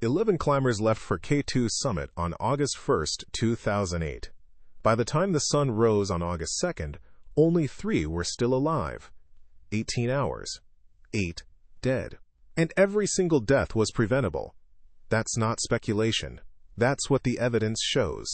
11 climbers left for K2 summit on August 1, 2008. By the time the sun rose on August 2nd, only 3 were still alive. 18 hours. 8 dead. And every single death was preventable. That's not speculation. That's what the evidence shows.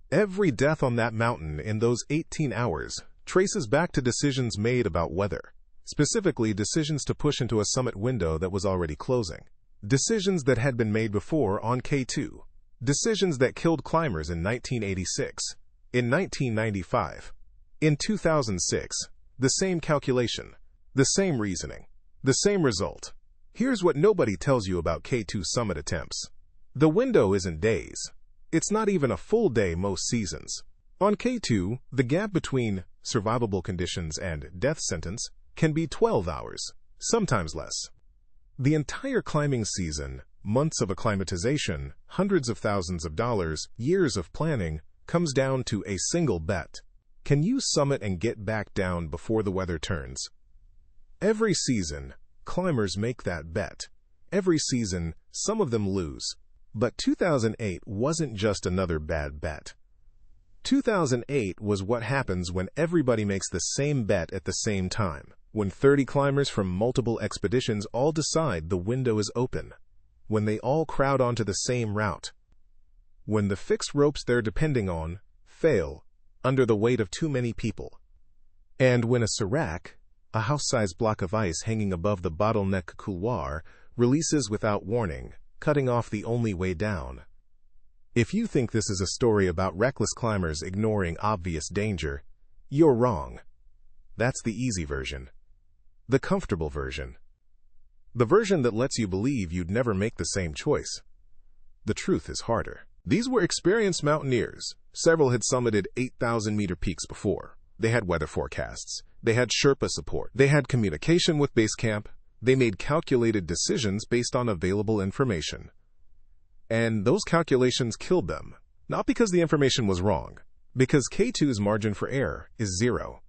Every death on that mountain in those 18 hours traces back to decisions made about weather, specifically decisions to push into a summit window that was already closing. Decisions that had been made before on K2. Decisions that killed climbers in 1986, in 1995, in 2006. The same calculation, the same reasoning, the same result. Here's what nobody tells you about K2 summit attempts. The window isn't days. It's not even a full day most seasons. On K2, the gap between survivable conditions and death sentence can be 12 hours, sometimes less. The entire climbing season, months of acclimatization, hundreds of thousands of dollars, years of planning, comes down to a single bet. Can you summit and get back down before the weather turns? Every season, climbers make that bet. Every season, some of them lose. But 2008 wasn't just another bad bet. 2008 was what happens when everybody makes the same bet at the same time. When 30 climbers from multiple expeditions all decide the window is open. When they all crowd onto the same route. When the fixed ropes they're depending on fail under the weight of too many people. And when a serac, a house-sized block of ice hanging above the bottleneck couloir, releases without warning, cutting off the only way down. If you think this is a story about reckless climbers ignoring obvious danger, you're wrong. That's the easy version. The comfortable version. The version that lets you believe you'd never make the same choice. The truth is harder. These were experienced mountaineers. Several had summited 8,000-meter peaks before. They had weather forecasts. They had Sherpa support. They had communication with base camp. They made calculated decisions based on available information. And those calculations killed them, not because the information was wrong, because K2's margin for error is 0.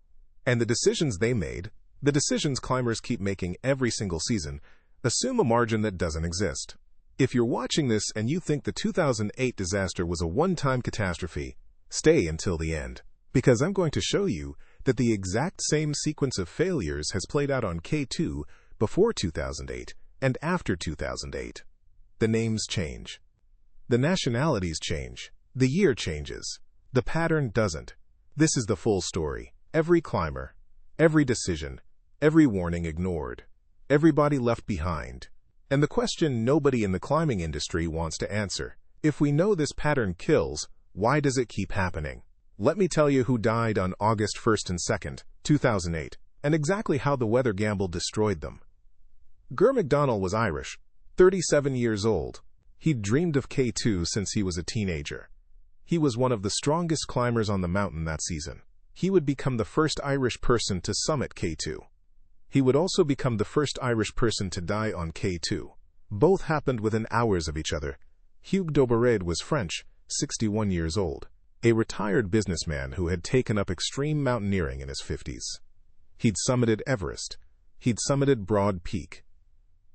And the decisions they made, the decisions climbers keep making every single season, assume a margin that doesn't exist. If you're watching this and you think the 2008 disaster was a one-time catastrophe, stay until the end, because I'm going to show you that the exact same sequence of failures has played out on K2 before 2008 and after 2008. The names change. The nationalities change. The year changes. The pattern doesn't. This is the full story. Every climber, every decision, every warning ignored, everybody left behind. And the question nobody in the climbing industry wants to answer. If we know this pattern kills, why does it keep happening? Let me tell you who died on August 1st and 2nd, 2008, and exactly how the weather gamble destroyed them. Ger McDonnell was Irish, 37 years old. He'd dreamed of K2 since he was a teenager. He was one of the strongest climbers on the mountain that season. He would become the first Irish person to summit K2. He would also become the first Irish person to die on K2. Both happened within hours of each other. Hugues Dobered was French, 61 years old, a retired businessman who had taken up extreme mountaineering in his 50s. He'd summited Everest. He'd summited Broad Peak.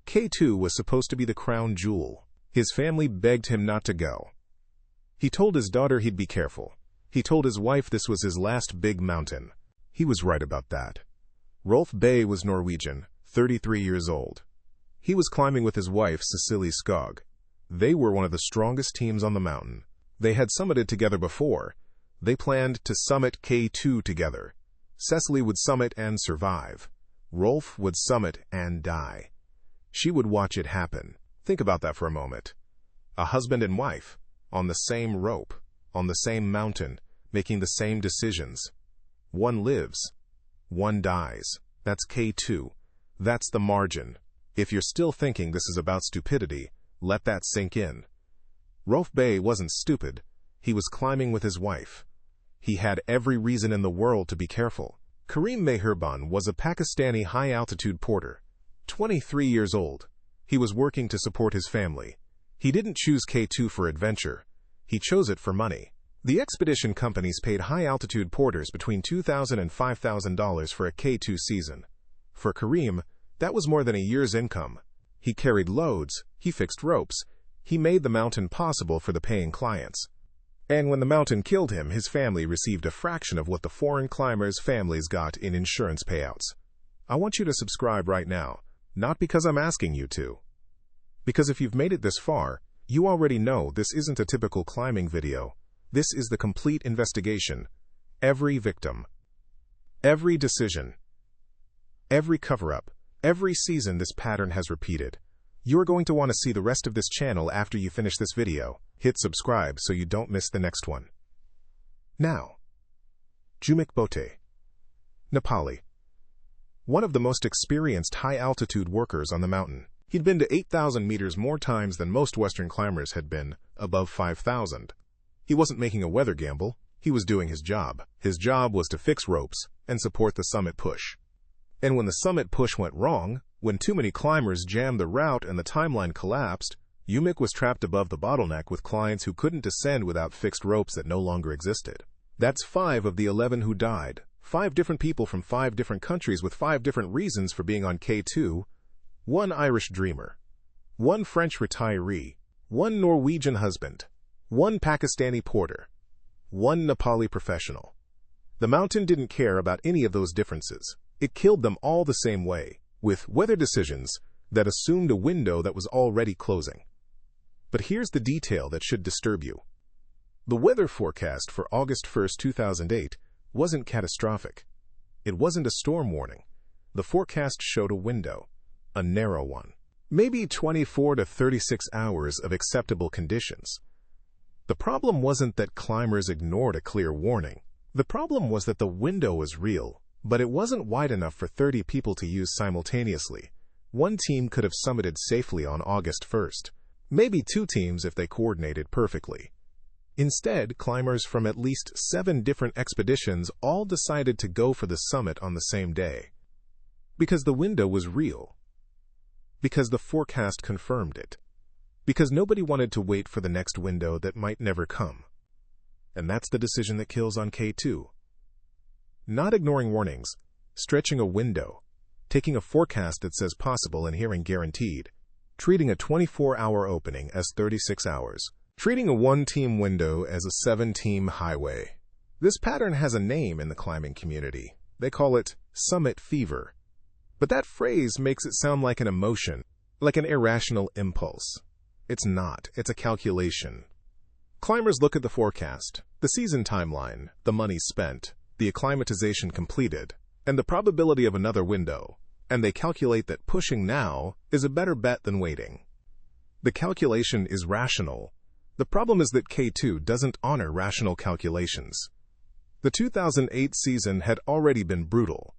K2 was supposed to be the crown jewel. His family begged him not to go. He told his daughter he'd be careful. He told his wife this was his last big mountain. He was right about that. Rolf Bay was Norwegian, 33 years old. He was climbing with his wife, Cecilie Skog. They were one of the strongest teams on the mountain. They had summited together before. They planned to summit K2 together. Cecily would summit and survive. Rolf would summit and die. She would watch it happen. Think about that for a moment. A husband and wife, on the same rope, on the same mountain, making the same decisions. One lives. One dies. That's K2. That's the margin. If you're still thinking this is about stupidity, let that sink in. Rolf Bay wasn't stupid. He was climbing with his wife. He had every reason in the world to be careful. Karim Meherban was a Pakistani high-altitude porter, 23 years old. He was working to support his family. He didn't choose K2 for adventure. He chose it for money. The expedition companies paid high-altitude porters between $2,000 and $5,000 for a K2 season. For Karim, that was more than a year's income. He carried loads, he fixed ropes, He made the mountain possible for the paying clients. And when the mountain killed him, his family received a fraction of what the foreign climbers' families got in insurance payouts. I want you to subscribe right now, not because I'm asking you to. Because if you've made it this far, you already know this isn't a typical climbing video. This is the complete investigation. Every victim, every decision, every cover-up, every season this pattern has repeated. You're going to want to see the rest of this channel after you finish this video. Hit subscribe so you don't miss the next one. Now, Jumik Bote, Nepali. One of the most experienced high-altitude workers on the mountain. He'd been to 8,000 meters more times than most Western climbers had been, above 5,000. He wasn't making a weather gamble, he was doing his job. His job was to fix ropes and support the summit push. And when the summit push went wrong, when too many climbers jammed the route and the timeline collapsed, Jumik was trapped above the bottleneck with clients who couldn't descend without fixed ropes that no longer existed. That's 5 of the 11 who died. 5 different people from 5 different countries with 5 different reasons for being on K2. 1 Irish dreamer, 1 French retiree, 1 Norwegian husband, 1 Pakistani porter, 1 Nepali professional. The mountain didn't care about any of those differences. It killed them all the same way, with weather decisions that assumed a window that was already closing. But here's the detail that should disturb you. The weather forecast for August 1, 2008 wasn't catastrophic. It wasn't a storm warning. The forecast showed a window, a narrow one. Maybe 24 to 36 hours of acceptable conditions. The problem wasn't that climbers ignored a clear warning. The problem was that the window was real, but it wasn't wide enough for 30 people to use simultaneously. One team could have summited safely on August 1st. Maybe 2 teams if they coordinated perfectly. Instead, climbers from at least 7 different expeditions all decided to go for the summit on the same day. Because the window was real. Because the forecast confirmed it. Because nobody wanted to wait for the next window that might never come. And that's the decision that kills on K2. Not ignoring warnings, stretching a window, taking a forecast that says possible and hearing guaranteed, treating a 24-hour opening as 36 hours, treating a 1-team window as a 7-team highway. This pattern has a name in the climbing community. They call it summit fever. But that phrase makes it sound like an emotion, like an irrational impulse. It's not. It's a calculation. Climbers look at the forecast, the season timeline, the money spent, the acclimatization completed, and the probability of another window, and they calculate that pushing now is a better bet than waiting. The calculation is rational. The problem is that K2 doesn't honor rational calculations. The 2008 season had already been brutal.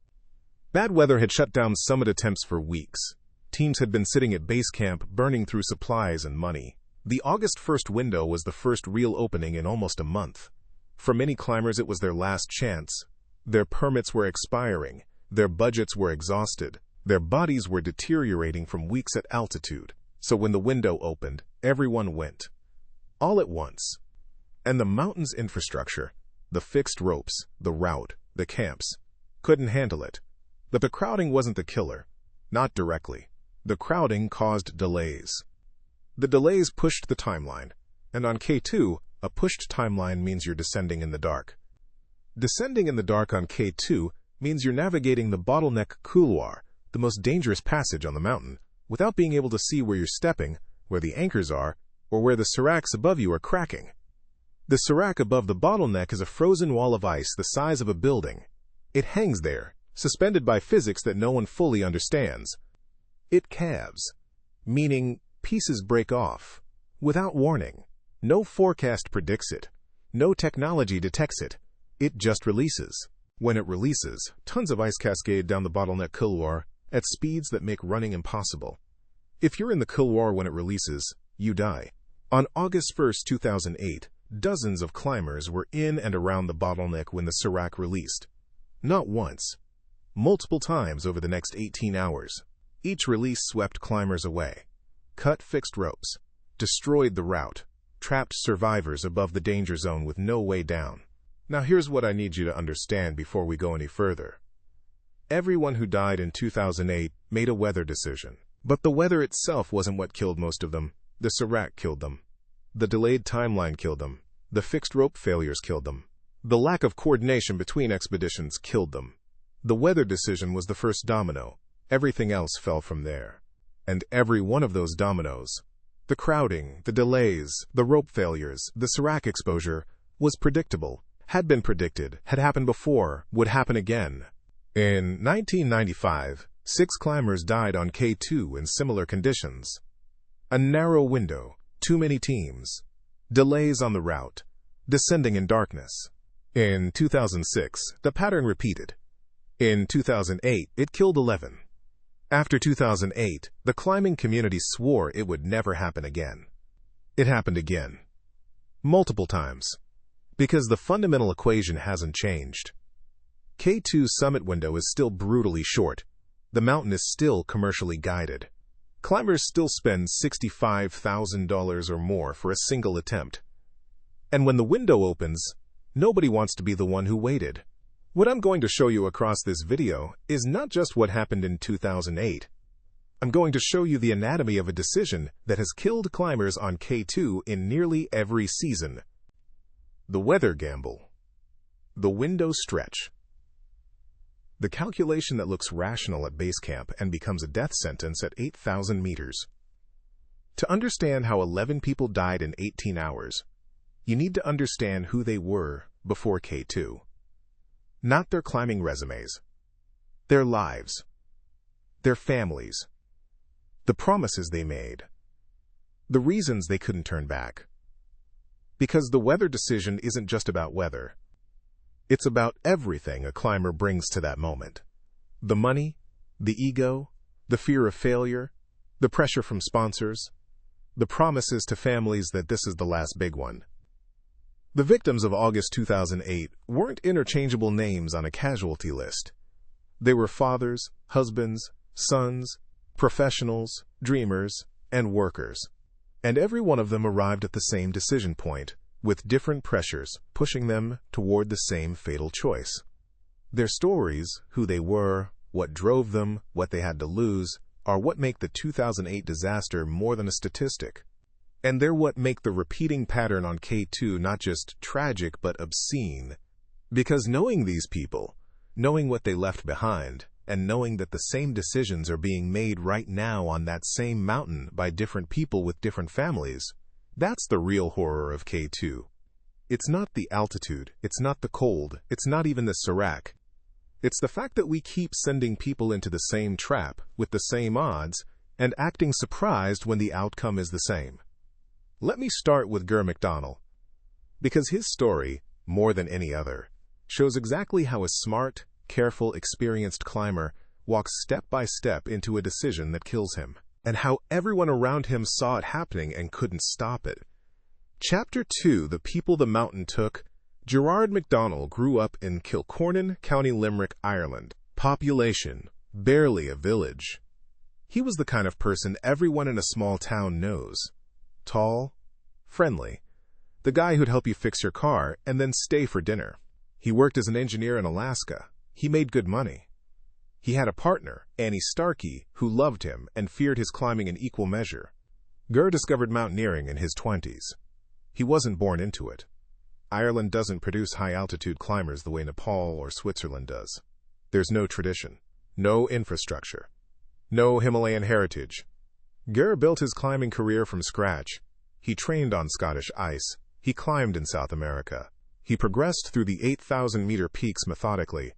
Bad weather had shut down summit attempts for weeks. Teams had been sitting at base camp, burning through supplies and money. The August 1st window was the first real opening in almost a month. For many climbers, it was their last chance. Their permits were expiring. Their budgets were exhausted. Their bodies were deteriorating from weeks at altitude. So when the window opened, everyone went. All at once. And the mountain's infrastructure, the fixed ropes, the route, the camps, couldn't handle it. But the crowding wasn't the killer. Not directly. The crowding caused delays. The delays pushed the timeline. And on K2, a pushed timeline means you're descending in the dark. Descending in the dark on K2 means you're navigating the bottleneck couloir, the most dangerous passage on the mountain, without being able to see where you're stepping, where the anchors are, or where the seracs above you are cracking. The serac above the bottleneck is a frozen wall of ice the size of a building. It hangs there, suspended by physics that no one fully understands. It calves, meaning pieces break off, without warning. No forecast predicts it. No technology detects it. It just releases. When it releases, tons of ice cascade down the bottleneck couloir at speeds that make running impossible. If you're in the couloir when it releases, you die. On August 1, 2008, dozens of climbers were in and around the bottleneck when the serac released. Not once. Multiple times over the next 18 hours. Each release swept climbers away, cut fixed ropes, destroyed the route, trapped survivors above the danger zone with no way down. Now here's what I need you to understand before we go any further. Everyone who died in 2008 made a weather decision. But the weather itself wasn't what killed most of them. The Serac killed them. The delayed timeline killed them. The fixed rope failures killed them. The lack of coordination between expeditions killed them. The weather decision was the first domino. Everything else fell from there. And every one of those dominoes, the crowding, the delays, the rope failures, the Serac exposure, was predictable, had been predicted, had happened before, would happen again. In 1995, 6 climbers died on K2 in similar conditions. A narrow window, too many teams, delays on the route, descending in darkness. In 2006, the pattern repeated. In 2008, it killed 11. After 2008, the climbing community swore it would never happen again. It happened again. Multiple times. Because the fundamental equation hasn't changed. K2's summit window is still brutally short. The mountain is still commercially guided. Climbers still spend $65,000 or more for a single attempt. And when the window opens, nobody wants to be the one who waited. What I'm going to show you across this video is not just what happened in 2008. I'm going to show you the anatomy of a decision that has killed climbers on K2 in nearly every season. The weather gamble. The window stretch. The calculation that looks rational at base camp and becomes a death sentence at 8,000 meters. To understand how 11 people died in 18 hours, you need to understand who they were before K2. Not their climbing resumes. Their lives. Their families. The promises they made. The reasons they couldn't turn back. Because the weather decision isn't just about weather. It's about everything a climber brings to that moment. The money, the ego, the fear of failure, the pressure from sponsors, the promises to families that this is the last big one. The victims of August 2008 weren't interchangeable names on a casualty list. They were fathers, husbands, sons, professionals, dreamers, and workers. And every one of them arrived at the same decision point, with different pressures pushing them toward the same fatal choice. Their stories, who they were, what drove them, what they had to lose, are what make the 2008 disaster more than a statistic. And they're what make the repeating pattern on K2 not just tragic but obscene. Because knowing these people, knowing what they left behind, and knowing that the same decisions are being made right now on that same mountain by different people with different families, that's the real horror of K2. It's not the altitude, it's not the cold, it's not even the Serac. It's the fact that we keep sending people into the same trap, with the same odds, and acting surprised when the outcome is the same. Let me start with Ger McDonnell, because his story, more than any other, shows exactly how a smart, careful, experienced climber walks step by step into a decision that kills him, and how everyone around him saw it happening and couldn't stop it. Chapter 2, The People the Mountain Took. Gerard McDonnell grew up in Kilcornan, County Limerick, Ireland. Population, barely a village. He was the kind of person everyone in a small town knows. Tall, friendly, the guy who'd help you fix your car and then stay for dinner. He worked as an engineer in Alaska. He made good money. He had a partner, Annie Starkey, who loved him and feared his climbing in equal measure. Ger discovered mountaineering in his 20s. He wasn't born into it. Ireland doesn't produce high-altitude climbers the way Nepal or Switzerland does. There's no tradition, no infrastructure, no Himalayan heritage. Ger built his climbing career from scratch. He trained on Scottish ice. He climbed in South America. He progressed through the 8,000-meter peaks methodically.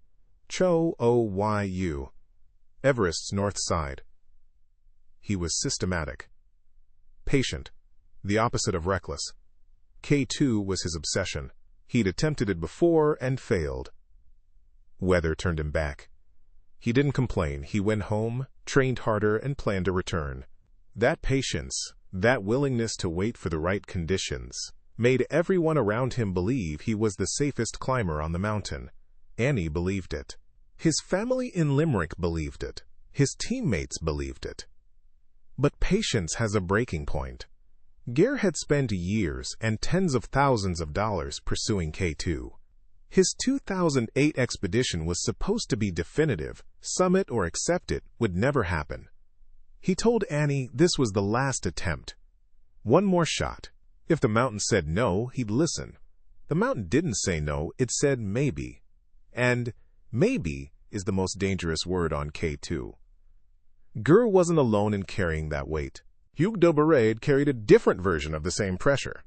Cho-O-Y-U, Everest's north side. He was systematic. Patient, the opposite of reckless. K2 was his obsession. He'd attempted it before and failed. Weather turned him back. He didn't complain. He went home, trained harder, and planned to return. That patience, that willingness to wait for the right conditions, made everyone around him believe he was the safest climber on the mountain. Annie believed it. His family in Limerick believed it. His teammates believed it. But patience has a breaking point. Ger had spent years and tens of thousands of dollars pursuing K2. His 2008 expedition was supposed to be definitive. Summit or accept it would never happen. He told Annie this was the last attempt. One more shot. If the mountain said no, he'd listen. The mountain didn't say no, it said maybe. And maybe is the most dangerous word on K2. Gurr wasn't alone in carrying that weight. Hugues de Barade carried a different version of the same pressure.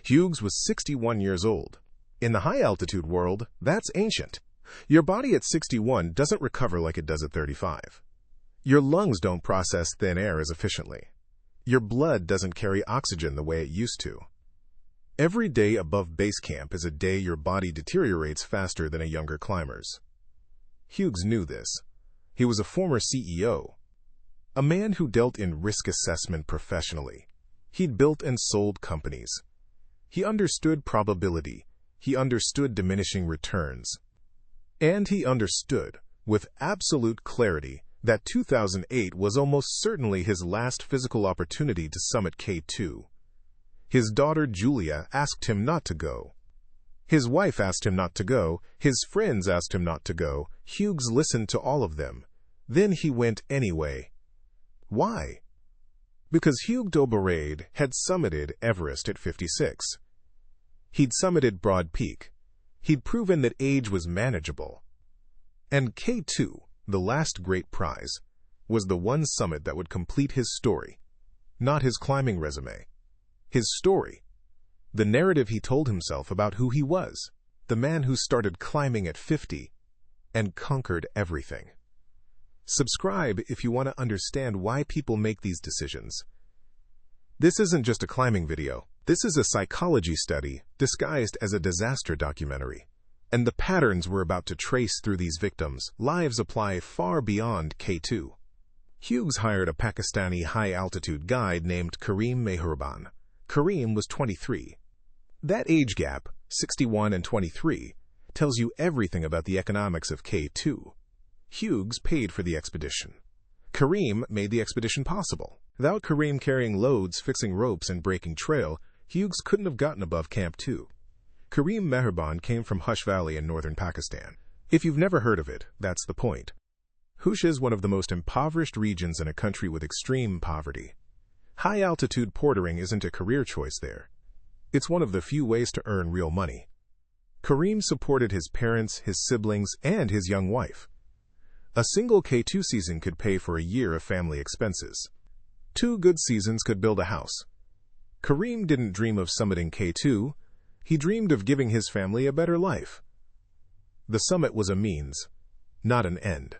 Hugues was 61 years old. In the high-altitude world, that's ancient. Your body at 61 doesn't recover like it does at 35. Your lungs don't process thin air as efficiently. Your blood doesn't carry oxygen the way it used to. Every day above base camp is a day your body deteriorates faster than a younger climber's. Hugues knew this. He was a former CEO, a man who dealt in risk assessment professionally. He'd built and sold companies. He understood probability. He understood diminishing returns. And he understood, with absolute clarity, that 2008 was almost certainly his last physical opportunity to summit K2. His daughter Julia asked him not to go. His wife asked him not to go. His friends asked him not to go. Hugues listened to all of them. Then he went anyway. Why? Because Hugues de Barade had summited Everest at 56. He'd summited Broad Peak. He'd proven that age was manageable. And K2, the last great prize, was the one summit that would complete his story, not his climbing resume. His story, the narrative he told himself about who he was, the man who started climbing at 50 and conquered everything. Subscribe if you want to understand why people make these decisions. This isn't just a climbing video. This is a psychology study disguised as a disaster documentary. And the patterns we're about to trace through these victims' lives apply far beyond K2. Hugues hired a Pakistani high-altitude guide named Karim Meherban. Karim was 23. That age gap, 61 and 23, tells you everything about the economics of K2. Hugues paid for the expedition. Karim made the expedition possible. Without Karim carrying loads, fixing ropes, and breaking trail, Hugues couldn't have gotten above Camp 2. Karim Meherban came from Hush Valley in northern Pakistan. If you've never heard of it, that's the point. Hush is one of the most impoverished regions in a country with extreme poverty. High-altitude portering isn't a career choice there. It's one of the few ways to earn real money. Karim supported his parents, his siblings, and his young wife. A single K2 season could pay for a year of family expenses. 2 good seasons could build a house. Karim didn't dream of summiting K2. He dreamed of giving his family a better life. The summit was a means, not an end.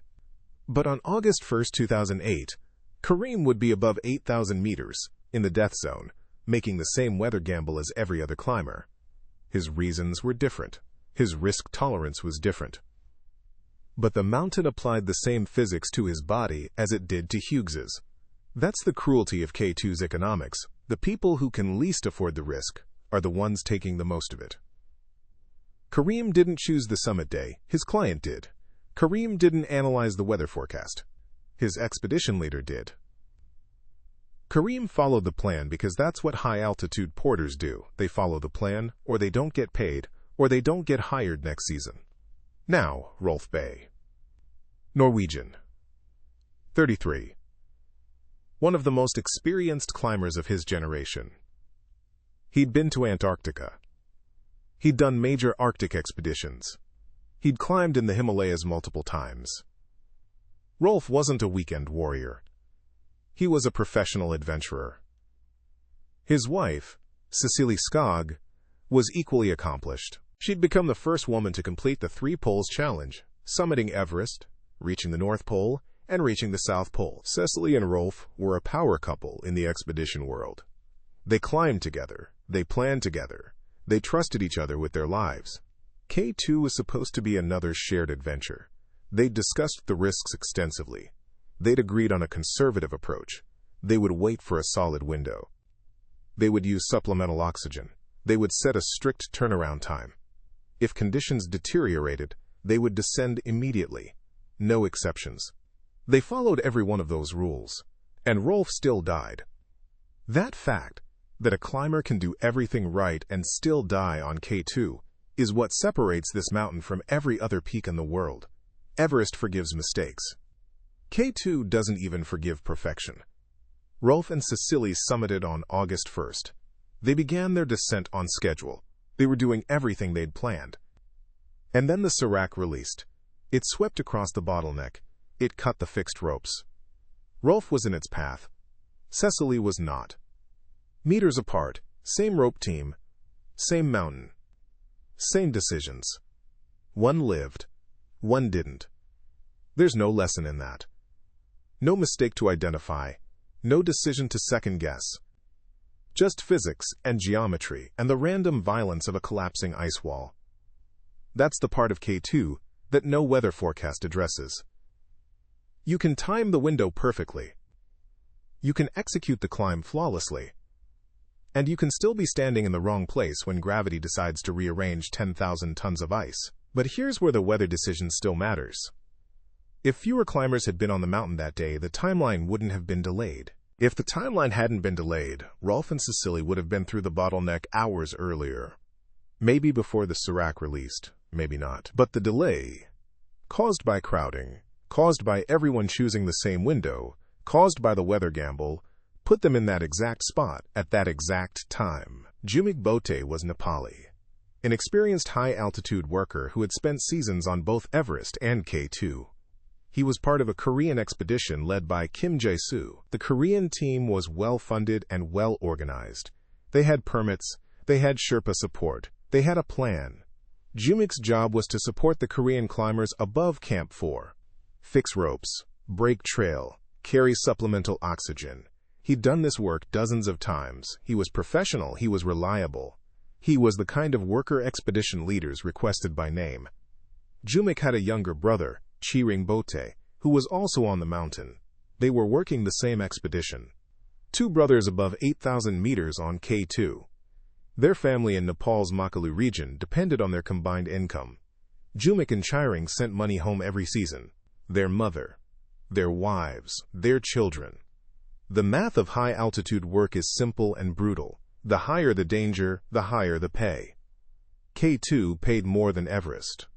But on August 1, 2008, Karim would be above 8,000 meters, in the death zone, making the same weather gamble as every other climber. His reasons were different. His risk tolerance was different. But the mountain applied the same physics to his body as it did to Hugues's. That's the cruelty of K2's economics. The people who can least afford the risk are the ones taking the most of it. Karim didn't choose the summit day. His client did. Karim didn't analyze the weather forecast. His expedition leader did. Karim followed the plan because that's what high-altitude porters do. They follow the plan, or they don't get paid, or they don't get hired next season. Now, Rolf Bay. Norwegian. 33. One of the most experienced climbers of his generation. He'd been to Antarctica. He'd done major Arctic expeditions. He'd climbed in the Himalayas multiple times. Rolf wasn't a weekend warrior. He was a professional adventurer. His wife, Cecilie Skog, was equally accomplished. She'd become the first woman to complete the 3 Poles Challenge, summiting Everest, reaching the North Pole, and reaching the South Pole. Cecilie and Rolf were a power couple in the expedition world. They climbed together. They planned together. They trusted each other with their lives. K2 was supposed to be another shared adventure. They'd discussed the risks extensively. They'd agreed on a conservative approach. They would wait for a solid window. They would use supplemental oxygen. They would set a strict turnaround time. If conditions deteriorated, they would descend immediately. No exceptions. They followed every one of those rules. And Rolf still died. That fact, that a climber can do everything right and still die on K2, is what separates this mountain from every other peak in the world. Everest forgives mistakes. K2 doesn't even forgive perfection. Rolf and Cecily summited on August 1st. They began their descent on schedule. They were doing everything they'd planned. And then the Serac released. It swept across the bottleneck. It cut the fixed ropes. Rolf was in its path. Cecily was not. Meters apart, same rope team, same mountain, same decisions. One lived, one didn't. There's no lesson in that. No mistake to identify, no decision to second-guess. Just physics and geometry and the random violence of a collapsing ice wall. That's the part of K2 that no weather forecast addresses. You can time the window perfectly. You can execute the climb flawlessly. And you can still be standing in the wrong place when gravity decides to rearrange 10,000 tons of ice. But here's where the weather decision still matters. If fewer climbers had been on the mountain that day, the timeline wouldn't have been delayed. If the timeline hadn't been delayed, Rolf and Cecily would have been through the bottleneck hours earlier. Maybe before the Serac released, maybe not. But the delay, caused by crowding, caused by everyone choosing the same window, caused by the weather gamble, put them in that exact spot at that exact time. Jumik Bote was Nepali, an experienced high-altitude worker who had spent seasons on both Everest and K2. He was part of a Korean expedition led by Kim Jae-soo. The Korean team was well-funded and well-organized. They had permits, they had Sherpa support, they had a plan. Jumik's job was to support the Korean climbers above Camp 4. Fix ropes, break trail, carry supplemental oxygen. He'd done this work dozens of times. He was professional, he was reliable. He was the kind of worker expedition leaders requested by name. Jumik had a younger brother, Chiring Bote, who was also on the mountain. They were working the same expedition. Two brothers above 8,000 meters on K2. Their family in Nepal's Makalu region depended on their combined income. Jumik and Chiring sent money home every season. Their mother, their wives, their children. The math of high-altitude work is simple and brutal. The higher the danger, the higher the pay. K2 paid more than Everest.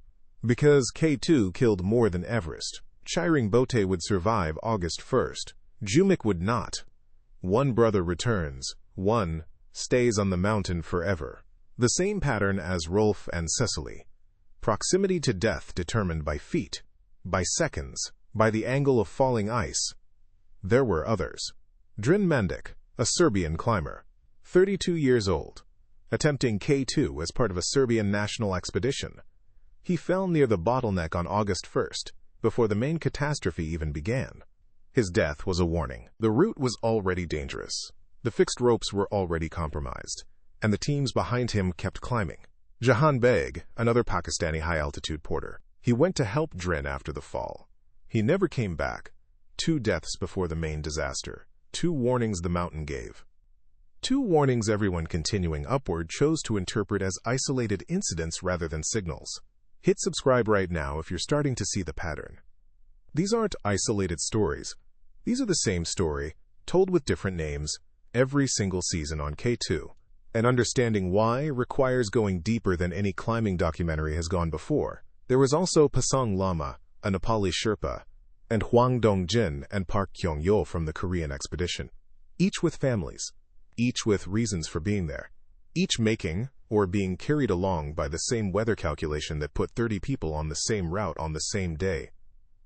Because K2 killed more than Everest, Chiring Bote would survive August 1st. Jumik would not. One brother returns, one stays on the mountain forever. The same pattern as Rolf and Cecily. Proximity to death determined by feet, by seconds, by the angle of falling ice. There were others. Drin Mandic, a Serbian climber, 32 years old, attempting K2 as part of a Serbian national expedition. He fell near the bottleneck on August 1st, before the main catastrophe even began. His death was a warning. The route was already dangerous. The fixed ropes were already compromised, and the teams behind him kept climbing. Jahan Beg, another Pakistani high-altitude porter, he went to help Drin after the fall. He never came back. 2 deaths before the main disaster. 2 warnings the mountain gave. 2 warnings everyone continuing upward chose to interpret as isolated incidents rather than signals. Hit subscribe right now if you're starting to see the pattern. These aren't isolated stories. These are the same story, told with different names, every single season on K2. And understanding why requires going deeper than any climbing documentary has gone before. There was also Pasang Lama, a Nepali Sherpa, and Hwang Dong-jin and Park Kyung-yo from the Korean expedition. Each with families, each with reasons for being there, each making or being carried along by the same weather calculation that put 30 people on the same route on the same day.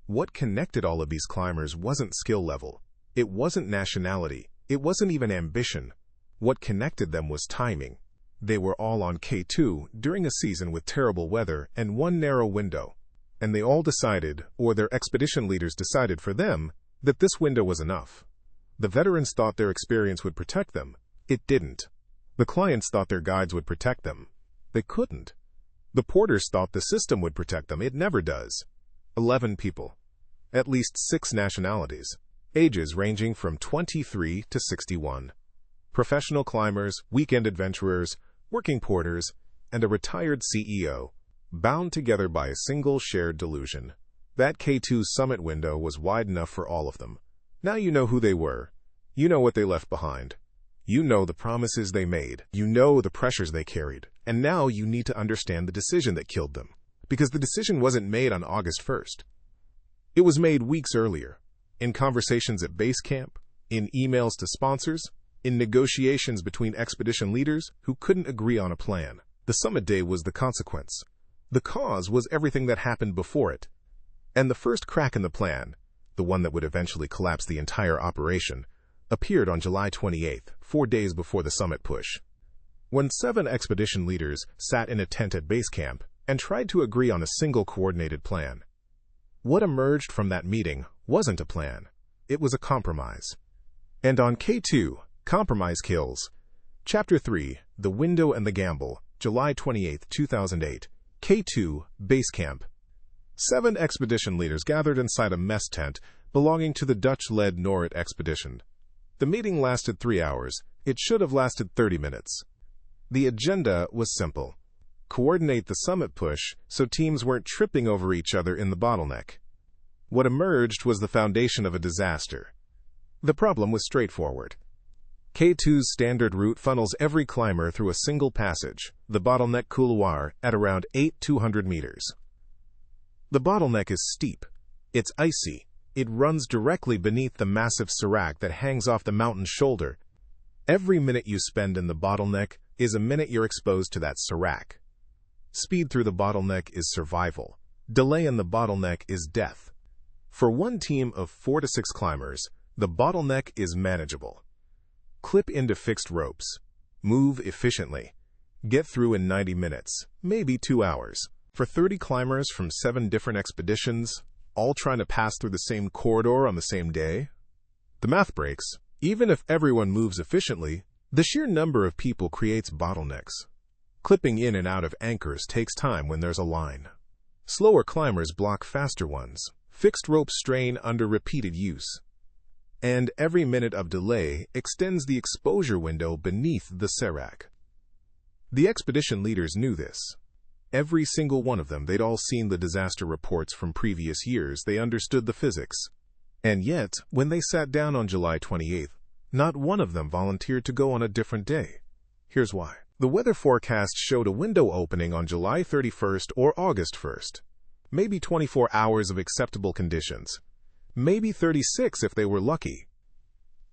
What connected all of these climbers wasn't skill level. It wasn't nationality. It wasn't even ambition. What connected them was timing. They were all on K2 during a season with terrible weather and one narrow window. And they all decided, or their expedition leaders decided for them, that this window was enough. The veterans thought their experience would protect them. It didn't. The clients thought their guides would protect them. They couldn't. The porters thought the system would protect them. It never does. 11 people. At least 6 nationalities. Ages ranging from 23 to 61. Professional climbers, weekend adventurers, working porters, and a retired CEO, bound together by a single shared delusion. That K2 summit window was wide enough for all of them. Now you know who they were. You know what they left behind. You know the promises they made. You know the pressures they carried. And now you need to understand the decision that killed them. Because the decision wasn't made on August 1st. It was made weeks earlier. In conversations at base camp, in emails to sponsors, in negotiations between expedition leaders who couldn't agree on a plan. The summit day was the consequence. The cause was everything that happened before it. And the first crack in the plan, the one that would eventually collapse the entire operation, appeared on July 28th, 4 days before the summit push. When 7 expedition leaders sat in a tent at base camp and tried to agree on a single coordinated plan. What emerged from that meeting wasn't a plan. It was a compromise. And on K2, Compromise Kills. Chapter 3, The Window and the Gamble, July 28, 2008. K2, Base Camp. 7 expedition leaders gathered inside a mess tent belonging to the Dutch-led Norrit expedition. The meeting lasted 3 hours. It should have lasted 30 minutes. The agenda was simple. Coordinate the summit push so teams weren't tripping over each other in the bottleneck. What emerged was the foundation of a disaster. The problem was straightforward. K2's standard route funnels every climber through a single passage, the bottleneck couloir, at around 200 meters. The bottleneck is steep. It's icy. It runs directly beneath the massive sérac that hangs off the mountain's shoulder. Every minute you spend in the bottleneck is a minute you're exposed to that sérac. Speed through the bottleneck is survival. Delay in the bottleneck is death. For one team of 4 to 6 climbers, the bottleneck is manageable. Clip into fixed ropes. Move efficiently. Get through in 90 minutes, maybe 2 hours. For 30 climbers from 7 different expeditions, all trying to pass through the same corridor on the same day, the math breaks. Even if everyone moves efficiently, the sheer number of people creates bottlenecks. Clipping in and out of anchors takes time when there's a line. Slower climbers block faster ones. Fixed ropes strain under repeated use. And every minute of delay extends the exposure window beneath the sérac. The expedition leaders knew this. Every single one of them, they'd all seen the disaster reports from previous years. They understood the physics. And yet, when they sat down on July 28th, not one of them volunteered to go on a different day. Here's why. The weather forecast showed a window opening on July 31st or August 1st. Maybe 24 hours of acceptable conditions. Maybe 36 if they were lucky.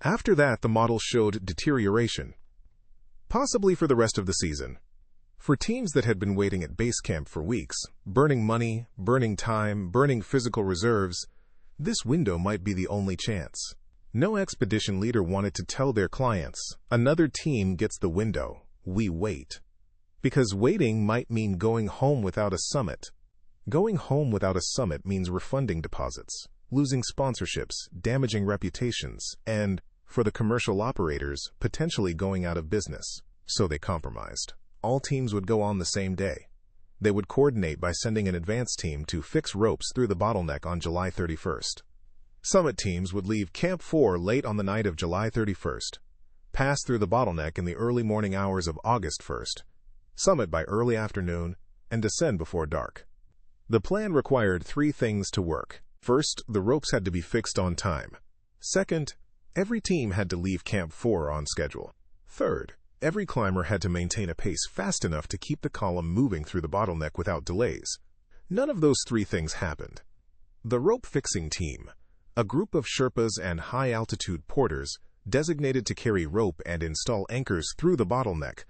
After that, the model showed deterioration. Possibly for the rest of the season. For teams that had been waiting at base camp for weeks, burning money, burning time, burning physical reserves, this window might be the only chance. No expedition leader wanted to tell their clients, another team gets the window, we wait. Because waiting might mean going home without a summit. Going home without a summit means refunding deposits, losing sponsorships, damaging reputations, and, for the commercial operators, potentially going out of business. So they compromised. All teams would go on the same day. They would coordinate by sending an advance team to fix ropes through the bottleneck on July 31st. Summit teams would leave Camp 4 late on the night of July 31st, pass through the bottleneck in the early morning hours of August 1st, summit by early afternoon, and descend before dark. The plan required 3 things to work. First, the ropes had to be fixed on time. Second, every team had to leave Camp 4 on schedule. Third, every climber had to maintain a pace fast enough to keep the column moving through the bottleneck without delays. None of those 3 things happened. The rope fixing team, a group of Sherpas and high-altitude porters designated to carry rope and install anchors through the bottleneck,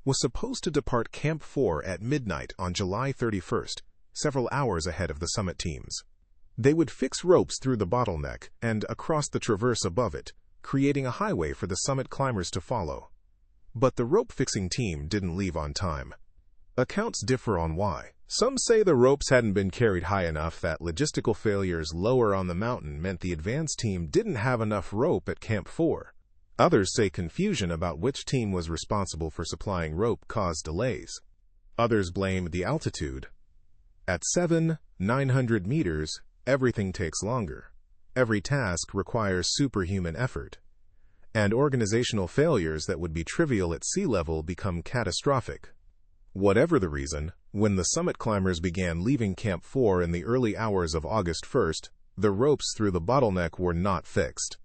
was supposed to depart Camp 4 at midnight on July 31st, several hours ahead of the summit teams. They would fix ropes through the bottleneck and across the traverse above it, creating a highway for the summit climbers to follow. But the rope-fixing team didn't leave on time. Accounts differ on why. Some say the ropes hadn't been carried high enough, that logistical failures lower on the mountain meant the advance team didn't have enough rope at Camp 4. Others say confusion about which team was responsible for supplying rope caused delays. Others blame the altitude. At 900 meters, everything takes longer. Every task requires superhuman effort. And organizational failures that would be trivial at sea level become catastrophic. Whatever the reason, when the summit climbers began leaving Camp 4 in the early hours of August 1st, the ropes through the bottleneck were not fixed.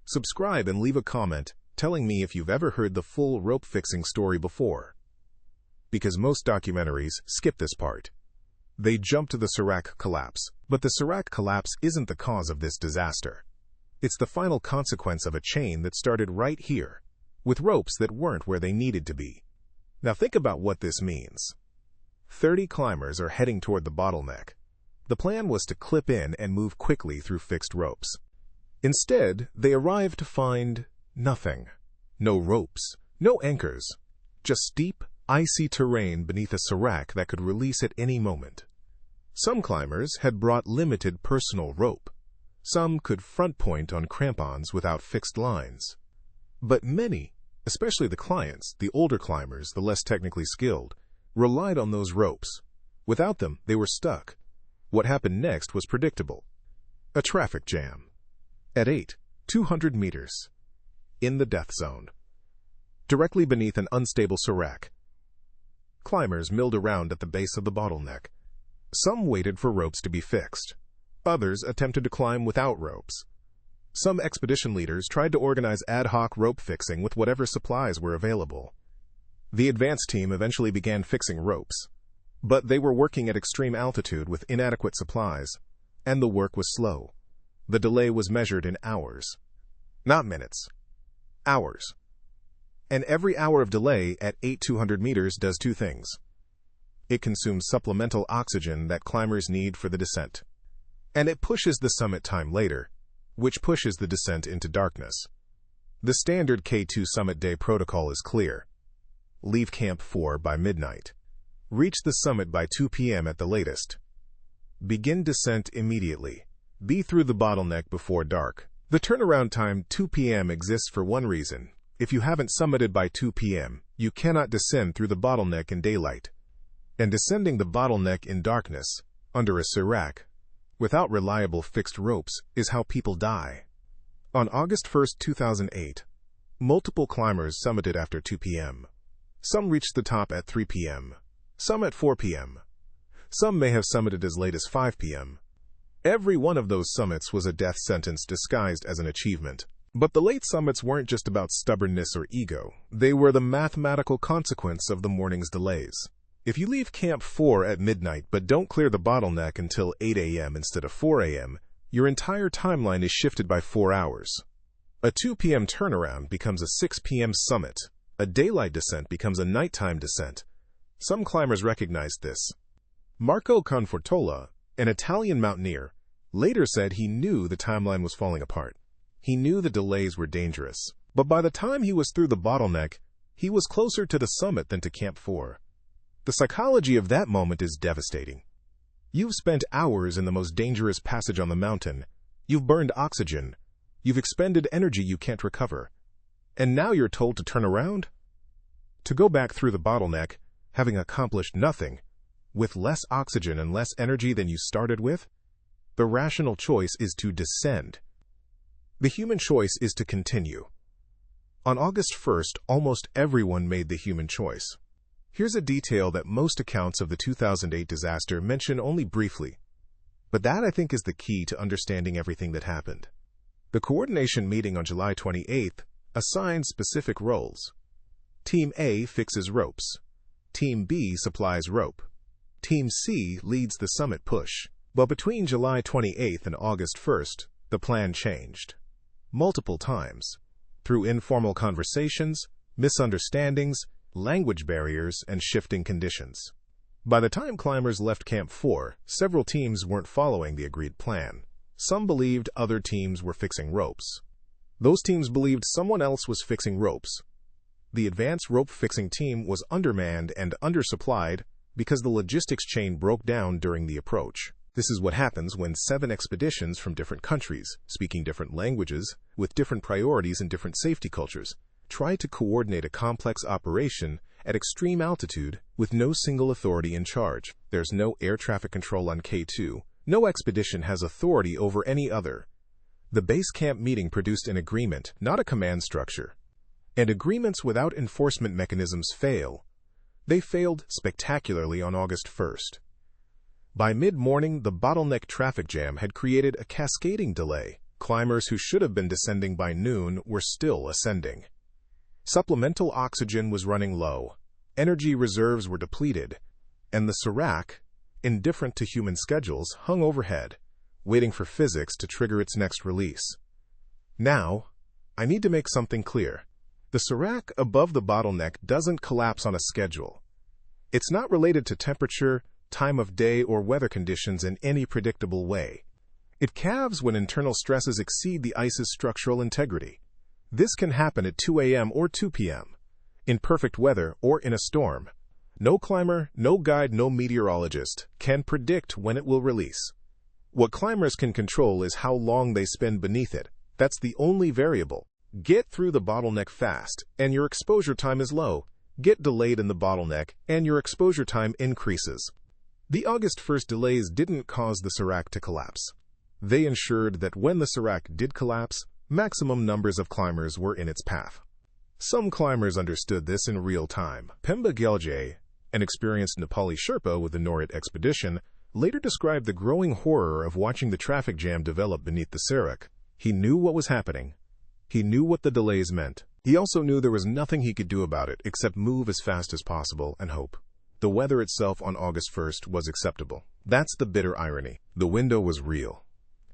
Subscribe and leave a comment telling me if you've ever heard the full rope fixing story before. Because most documentaries skip this part. They jump to the sérac collapse, but the sérac collapse isn't the cause of this disaster. It's the final consequence of a chain that started right here, with ropes that weren't where they needed to be. Now think about what this means. 30 climbers are heading toward the bottleneck. The plan was to clip in and move quickly through fixed ropes. Instead, they arrived to find nothing. No ropes, no anchors, just steep, icy terrain beneath a serac that could release at any moment. Some climbers had brought limited personal rope. Some could front point on crampons without fixed lines. But many, especially the clients, the older climbers, the less technically skilled, relied on those ropes. Without them, they were stuck. What happened next was predictable. A traffic jam. At 200 meters. In the death zone. Directly beneath an unstable serac. Climbers milled around at the base of the bottleneck. Some waited for ropes to be fixed. Others attempted to climb without ropes. Some expedition leaders tried to organize ad hoc rope fixing with whatever supplies were available. The advance team eventually began fixing ropes, but they were working at extreme altitude with inadequate supplies, and the work was slow. The delay was measured in hours. Not minutes. Hours. And every hour of delay at 200 meters does two things. It consumes supplemental oxygen that climbers need for the descent. And it pushes the summit time later, which pushes the descent into darkness. The standard K2 summit day protocol is clear. Leave Camp 4 by midnight. Reach the summit by 2 p.m. at the latest. Begin descent immediately. Be through the bottleneck before dark. The turnaround time 2 p.m. exists for one reason. If you haven't summited by 2 p.m., you cannot descend through the bottleneck in daylight. And descending the bottleneck in darkness, under a serac, without reliable fixed ropes, is how people die. On August 1, 2008, multiple climbers summited after 2 p.m. Some reached the top at 3 p.m., some at 4 p.m. Some may have summited as late as 5 p.m. Every one of those summits was a death sentence disguised as an achievement. But the late summits weren't just about stubbornness or ego. They were the mathematical consequence of the morning's delays. If you leave Camp 4 at midnight but don't clear the bottleneck until 8 a.m. instead of 4 a.m., your entire timeline is shifted by 4 hours. A 2 p.m. turnaround becomes a 6 p.m. summit. A daylight descent becomes a nighttime descent. Some climbers recognized this. Marco Confortola, an Italian mountaineer, later said he knew the timeline was falling apart. He knew the delays were dangerous. But by the time he was through the bottleneck, he was closer to the summit than to Camp 4. The psychology of that moment is devastating. You've spent hours in the most dangerous passage on the mountain. You've burned oxygen. You've expended energy you can't recover. And now you're told to turn around? To go back through the bottleneck, having accomplished nothing, with less oxygen and less energy than you started with? The rational choice is to descend. The human choice is to continue. On August 1st, almost everyone made the human choice. Here's a detail that most accounts of the 2008 disaster mention only briefly, but that I think is the key to understanding everything that happened. The coordination meeting on July 28th assigned specific roles. Team A fixes ropes. Team B supplies rope. Team C leads the summit push. But between July 28th and August 1st, the plan changed. Multiple times. Through informal conversations, misunderstandings, language barriers, and shifting conditions. By the time climbers left Camp 4, several teams weren't following the agreed plan. Some believed other teams were fixing ropes. Those teams believed someone else was fixing ropes. The advanced rope-fixing team was undermanned and undersupplied because the logistics chain broke down during the approach. This is what happens when 7 expeditions from different countries, speaking different languages, with different priorities and different safety cultures, try to coordinate a complex operation at extreme altitude with no single authority in charge. There's no air traffic control on K2. No expedition has authority over any other. The base camp meeting produced an agreement, not a command structure. And agreements without enforcement mechanisms fail. They failed spectacularly on August 1st. By mid-morning, the bottleneck traffic jam had created a cascading delay. Climbers who should have been descending by noon were still ascending. Supplemental oxygen was running low, energy reserves were depleted, and the serac, indifferent to human schedules, hung overhead, waiting for physics to trigger its next release. Now, I need to make something clear. The serac above the bottleneck doesn't collapse on a schedule. It's not related to temperature, time of day, or weather conditions in any predictable way. It calves when internal stresses exceed the ice's structural integrity. This can happen at 2 a.m. or 2 p.m., in perfect weather or in a storm. No climber, no guide, no meteorologist can predict when it will release. What climbers can control is how long they spend beneath it. That's the only variable. Get through the bottleneck fast, and your exposure time is low. Get delayed in the bottleneck, and your exposure time increases. The August 1st delays didn't cause the serac to collapse. They ensured that when the serac did collapse, maximum numbers of climbers were in its path. Some climbers understood this in real time. Pemba Gelje, an experienced Nepali Sherpa with the Norit expedition, later described the growing horror of watching the traffic jam develop beneath the serac. He knew what was happening. He knew what the delays meant. He also knew there was nothing he could do about it except move as fast as possible and hope. The weather itself on August 1st was acceptable. That's the bitter irony. The window was real.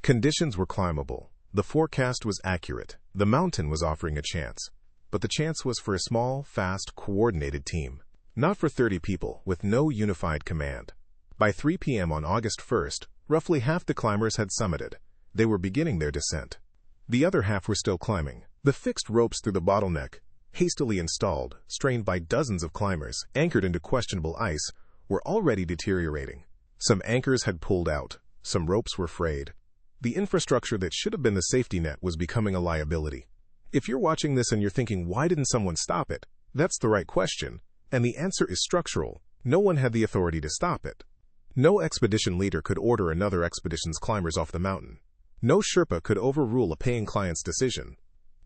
Conditions were climbable. The forecast was accurate. The mountain was offering a chance. But the chance was for a small, fast, coordinated team. Not for 30 people, with no unified command. By 3 p.m. on August 1st, roughly half the climbers had summited. They were beginning their descent. The other half were still climbing. The fixed ropes through the bottleneck, hastily installed, strained by dozens of climbers, anchored into questionable ice, were already deteriorating. Some anchors had pulled out. Some ropes were frayed. The infrastructure that should have been the safety net was becoming a liability. If you're watching this and you're thinking, why didn't someone stop it? That's the right question. And the answer is structural. No one had the authority to stop it. No expedition leader could order another expedition's climbers off the mountain. No Sherpa could overrule a paying client's decision.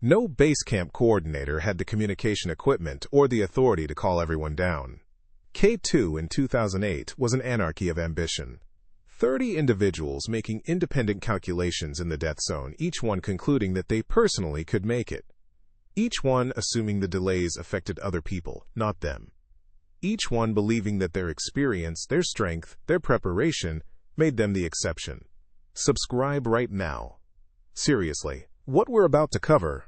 No base camp coordinator had the communication equipment or the authority to call everyone down. K2 in 2008 was an anarchy of ambition. 30 individuals making independent calculations in the death zone, each one concluding that they personally could make it. Each one assuming the delays affected other people, not them. Each one believing that their experience, their strength, their preparation made them the exception. Subscribe right now. Seriously, what we're about to cover,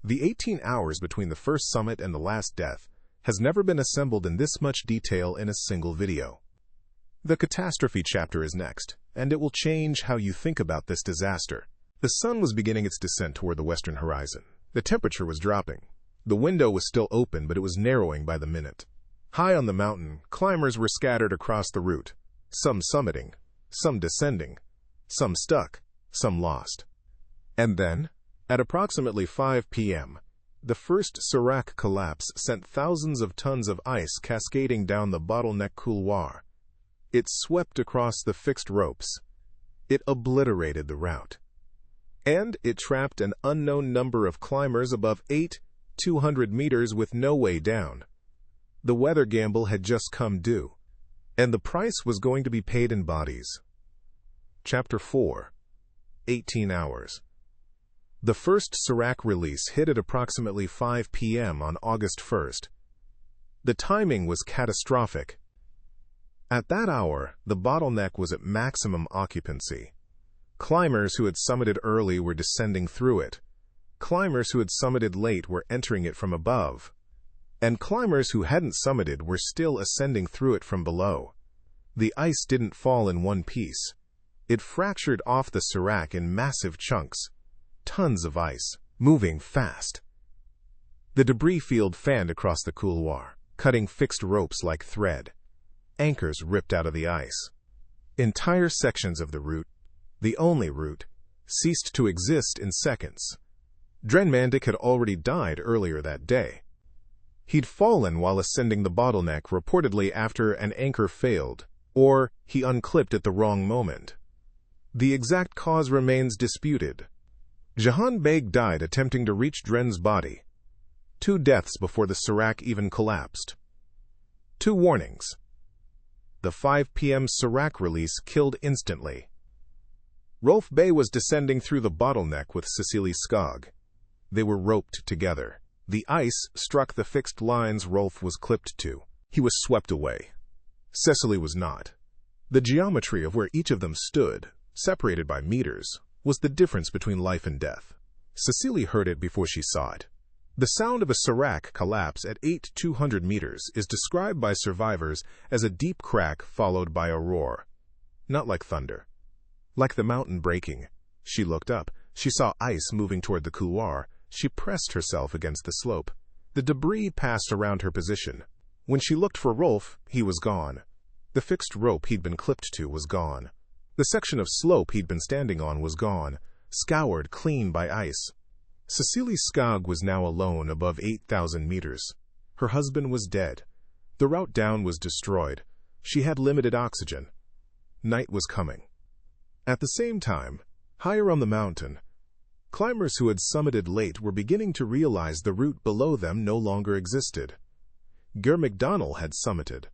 the 18 hours between the first summit and the last death, has never been assembled in this much detail in a single video. The catastrophe chapter is next, and it will change how you think about this disaster. The sun was beginning its descent toward the western horizon. The temperature was dropping. The window was still open, but it was narrowing by the minute. High on the mountain, climbers were scattered across the route, some summiting, some descending, some stuck, some lost. And then, at approximately 5 p.m., the first serac collapse sent thousands of tons of ice cascading down the bottleneck couloir. It swept across the fixed ropes. It obliterated the route. And it trapped an unknown number of climbers above 200 meters with no way down. The weather gamble had just come due, and the price was going to be paid in bodies. Chapter 4. 18 hours. The first serac release hit at approximately 5 p.m. on August 1st. The timing was catastrophic. At that hour, the bottleneck was at maximum occupancy. Climbers who had summited early were descending through it. Climbers who had summited late were entering it from above. And climbers who hadn't summited were still ascending through it from below. The ice didn't fall in one piece. It fractured off the serac in massive chunks. Tons of ice, moving fast. The debris field fanned across the couloir, cutting fixed ropes like thread. Anchors ripped out of the ice. Entire sections of the route, the only route, ceased to exist in seconds. Dren Mandik had already died earlier that day. He'd fallen while ascending the bottleneck, reportedly after an anchor failed, or he unclipped at the wrong moment. The exact cause remains disputed. Jahan Beg died attempting to reach Dren's body. 2 deaths before the serac even collapsed. 2 warnings. The 5 p.m. serac release killed instantly. Rolf Bey was descending through the bottleneck with Cecilie Skog. They were roped together. The ice struck the fixed lines Rolf was clipped to. He was swept away. Cecily was not. The geometry of where each of them stood, separated by meters, was the difference between life and death. Cecily heard it before she saw it. The sound of a serac collapse at 8,200 meters is described by survivors as a deep crack followed by a roar. Not like thunder. Like the mountain breaking. She looked up. She saw ice moving toward the couloir. She pressed herself against the slope. The debris passed around her position. When she looked for Rolf, he was gone. The fixed rope he'd been clipped to was gone. The section of slope he'd been standing on was gone, scoured clean by ice. Cecily Skog was now alone above 8,000 meters. Her husband was dead. The route down was destroyed. She had limited oxygen. Night was coming. At the same time, higher on the mountain, climbers who had summited late were beginning to realize the route below them no longer existed. Ger McDonnell had summited,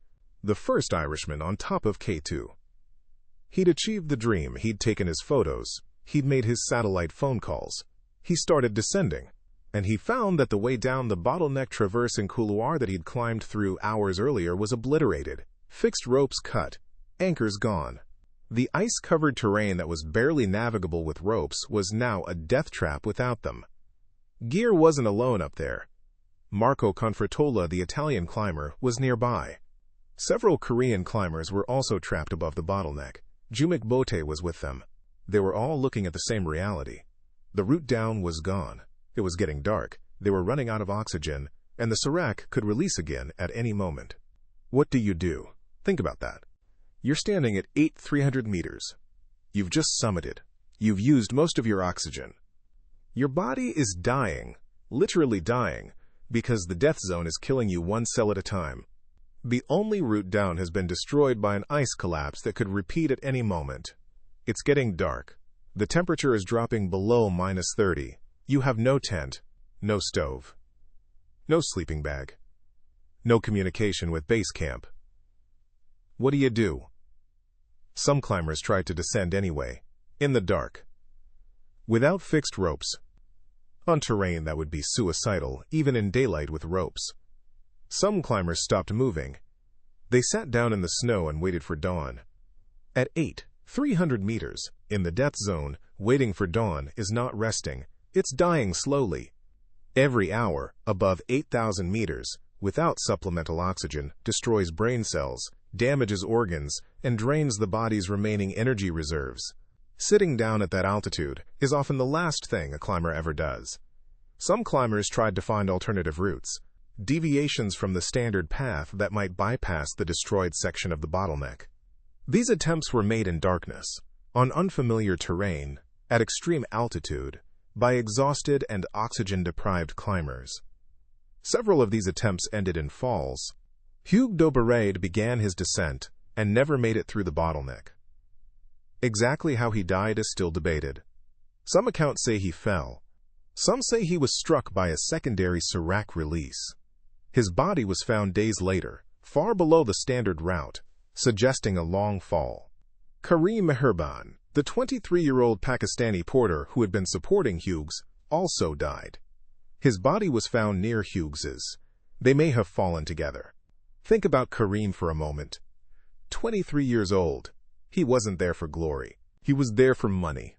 the first Irishman on top of K2. He'd achieved the dream, he'd taken his photos, he'd made his satellite phone calls. He started descending, and he found that the way down the bottleneck traverse and couloir that he'd climbed through hours earlier was obliterated, fixed ropes cut, anchors gone. The ice-covered terrain that was barely navigable with ropes was now a death trap without them. Gear wasn't alone up there. Marco Confratola, the Italian climber, was nearby. Several Korean climbers were also trapped above the bottleneck. Jumek Bote was with them. They were all looking at the same reality. The route down was gone. It was getting dark. They were running out of oxygen, and the serac could release again at any moment. What do you do? Think about that. You're standing at 8,300 meters. You've just summited. You've used most of your oxygen. Your body is dying, literally dying, because the death zone is killing you one cell at a time. The only route down has been destroyed by an ice collapse that could repeat at any moment. It's getting dark. The temperature is dropping below -30. You have no tent, no stove, no sleeping bag, no communication with base camp. What do you do? Some climbers tried to descend anyway, in the dark, without fixed ropes, on terrain that would be suicidal even in daylight with ropes. Some climbers stopped moving. They sat down in the snow and waited for dawn. At 8,300 meters, in the death zone, waiting for dawn is not resting, it's dying slowly. Every hour, above 8,000 meters, without supplemental oxygen, destroys brain cells, damages organs, and drains the body's remaining energy reserves. Sitting down at that altitude is often the last thing a climber ever does. Some climbers tried to find alternative routes, deviations from the standard path that might bypass the destroyed section of the bottleneck. These attempts were made in darkness, on unfamiliar terrain, at extreme altitude, by exhausted and oxygen-deprived climbers. Several of these attempts ended in falls. Hugues Doberade began his descent and never made it through the bottleneck. Exactly how he died is still debated. Some accounts say he fell. Some say he was struck by a secondary serac release. His body was found days later, far below the standard route, suggesting a long fall. Kareem Meherban, the 23-year-old Pakistani porter who had been supporting Hugues, also died. His body was found near Hugues's. They may have fallen together. Think about Kareem for a moment. 23 years old. He wasn't there for glory. He was there for money.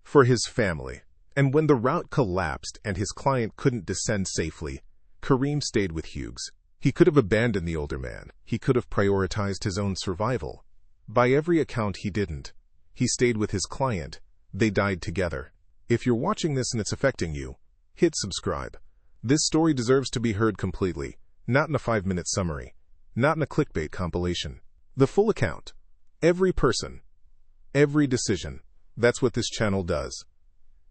For his family. And when the route collapsed and his client couldn't descend safely, Kareem stayed with Hugues. He could have abandoned the older man. He could have prioritized his own survival. By every account, he didn't. He stayed with his client. They died together. If you're watching this and it's affecting you, hit subscribe. This story deserves to be heard completely, not in a 5-minute summary, not in a clickbait compilation. The full account. Every person. Every decision. That's what this channel does.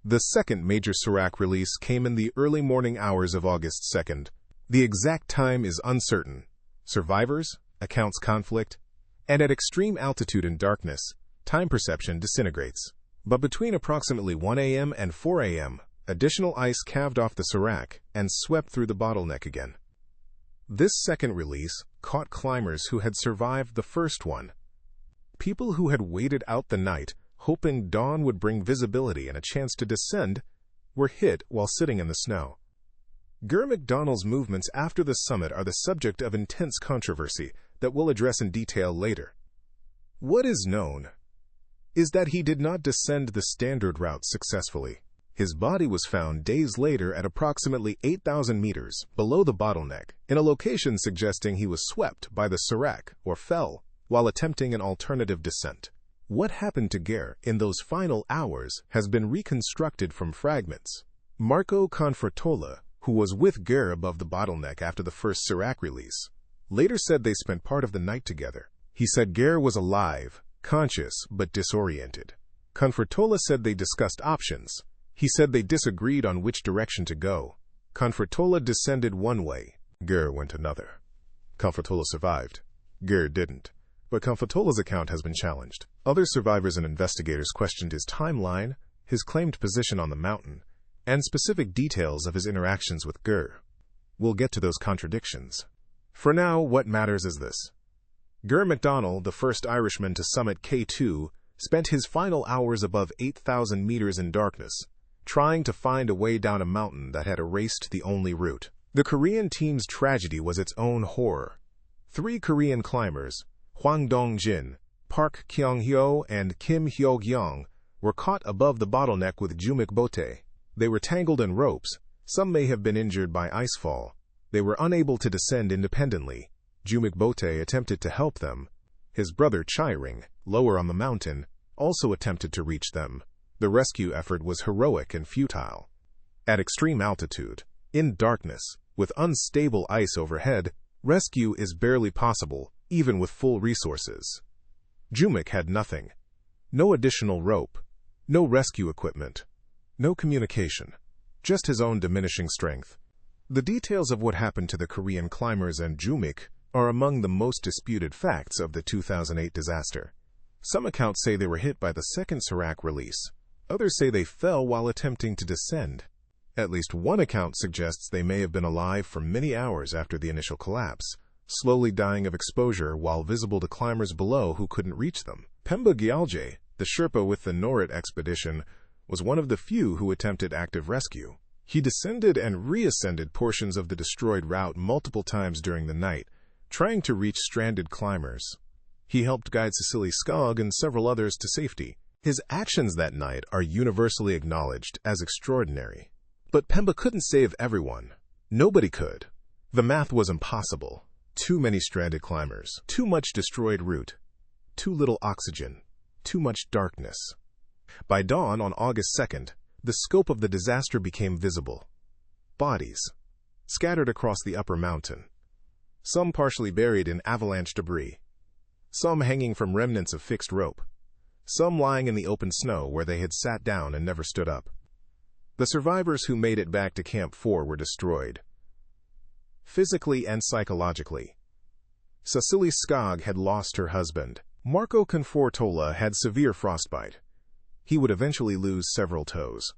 The second major serac release came in the early morning hours of August 2nd. The exact time is uncertain. Survivors, accounts conflict, and at extreme altitude and darkness, time perception disintegrates. But between approximately 1 a.m. and 4 a.m., additional ice calved off the serac and swept through the bottleneck again. This second release caught climbers who had survived the first one. People who had waited out the night, hoping dawn would bring visibility and a chance to descend, were hit while sitting in the snow. Ger McDonnell's movements after the summit are the subject of intense controversy that we'll address in detail later. What is known is that he did not descend the standard route successfully. His body was found days later at approximately 8,000 meters below the bottleneck, in a location suggesting he was swept by the serac, or fell, while attempting an alternative descent. What happened to Gare in those final hours has been reconstructed from fragments. Marco Confortola, who was with Gare above the bottleneck after the first serac release, later said they spent part of the night together. He said Gare was alive, conscious, but disoriented. Confortola said they discussed options. He said they disagreed on which direction to go. Confortola descended one way. Gare went another. Confortola survived. Gare didn't. But Confortola's account has been challenged. Other survivors and investigators questioned his timeline, his claimed position on the mountain, and specific details of his interactions with Gare. We'll get to those contradictions. For now, what matters is this. Gare MacDonald, the first Irishman to summit K2, spent his final hours above 8,000 meters in darkness, trying to find a way down a mountain that had erased the only route. The Korean team's tragedy was its own horror. 3 Korean climbers, Hwang Dong-jin, Park Kyung-hyo, and Kim Hyo-gyong, were caught above the bottleneck with Jumik Bote. They were tangled in ropes. Some may have been injured by icefall. They were unable to descend independently. Jumik Bote attempted to help them. His brother Chairing, lower on the mountain, also attempted to reach them. The rescue effort was heroic and futile. At extreme altitude, in darkness, with unstable ice overhead, rescue is barely possible, even with full resources. Jumik had nothing. No additional rope, no rescue equipment, no communication, just his own diminishing strength. The details of what happened to the Korean climbers and Jumik are among the most disputed facts of the 2008 disaster. Some accounts say they were hit by the second serac release. Others say they fell while attempting to descend. At least one account suggests they may have been alive for many hours after the initial collapse, slowly dying of exposure while visible to climbers below who couldn't reach them. Pemba Gyalje, the Sherpa with the Norit expedition, was one of the few who attempted active rescue. He descended and reascended portions of the destroyed route multiple times during the night, trying to reach stranded climbers. He helped guide Cecilie Skog and several others to safety. His actions that night are universally acknowledged as extraordinary. But Pemba couldn't save everyone. Nobody could. The math was impossible. Too many stranded climbers, too much destroyed route, too little oxygen, too much darkness. By dawn on August 2nd, the scope of the disaster became visible. Bodies, scattered across the upper mountain. Some partially buried in avalanche debris. Some hanging from remnants of fixed rope. Some lying in the open snow where they had sat down and never stood up. The survivors who made it back to Camp 4 were destroyed, physically and psychologically. Cecilie Skog had lost her husband. Marco Confortola had severe frostbite. He would eventually lose several toes.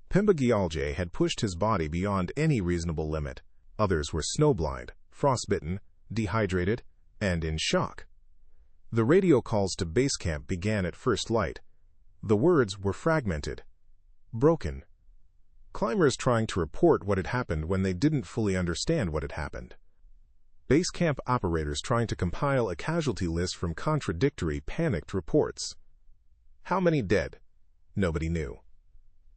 Pemba Gyalje had pushed his body beyond any reasonable limit. Others were snowblind, frostbitten, dehydrated, and in shock. The radio calls to base camp began at first light. The words were fragmented, broken. Climbers trying to report what had happened when they didn't fully understand what had happened. Base camp operators trying to compile a casualty list from contradictory, panicked reports. How many dead? Nobody knew.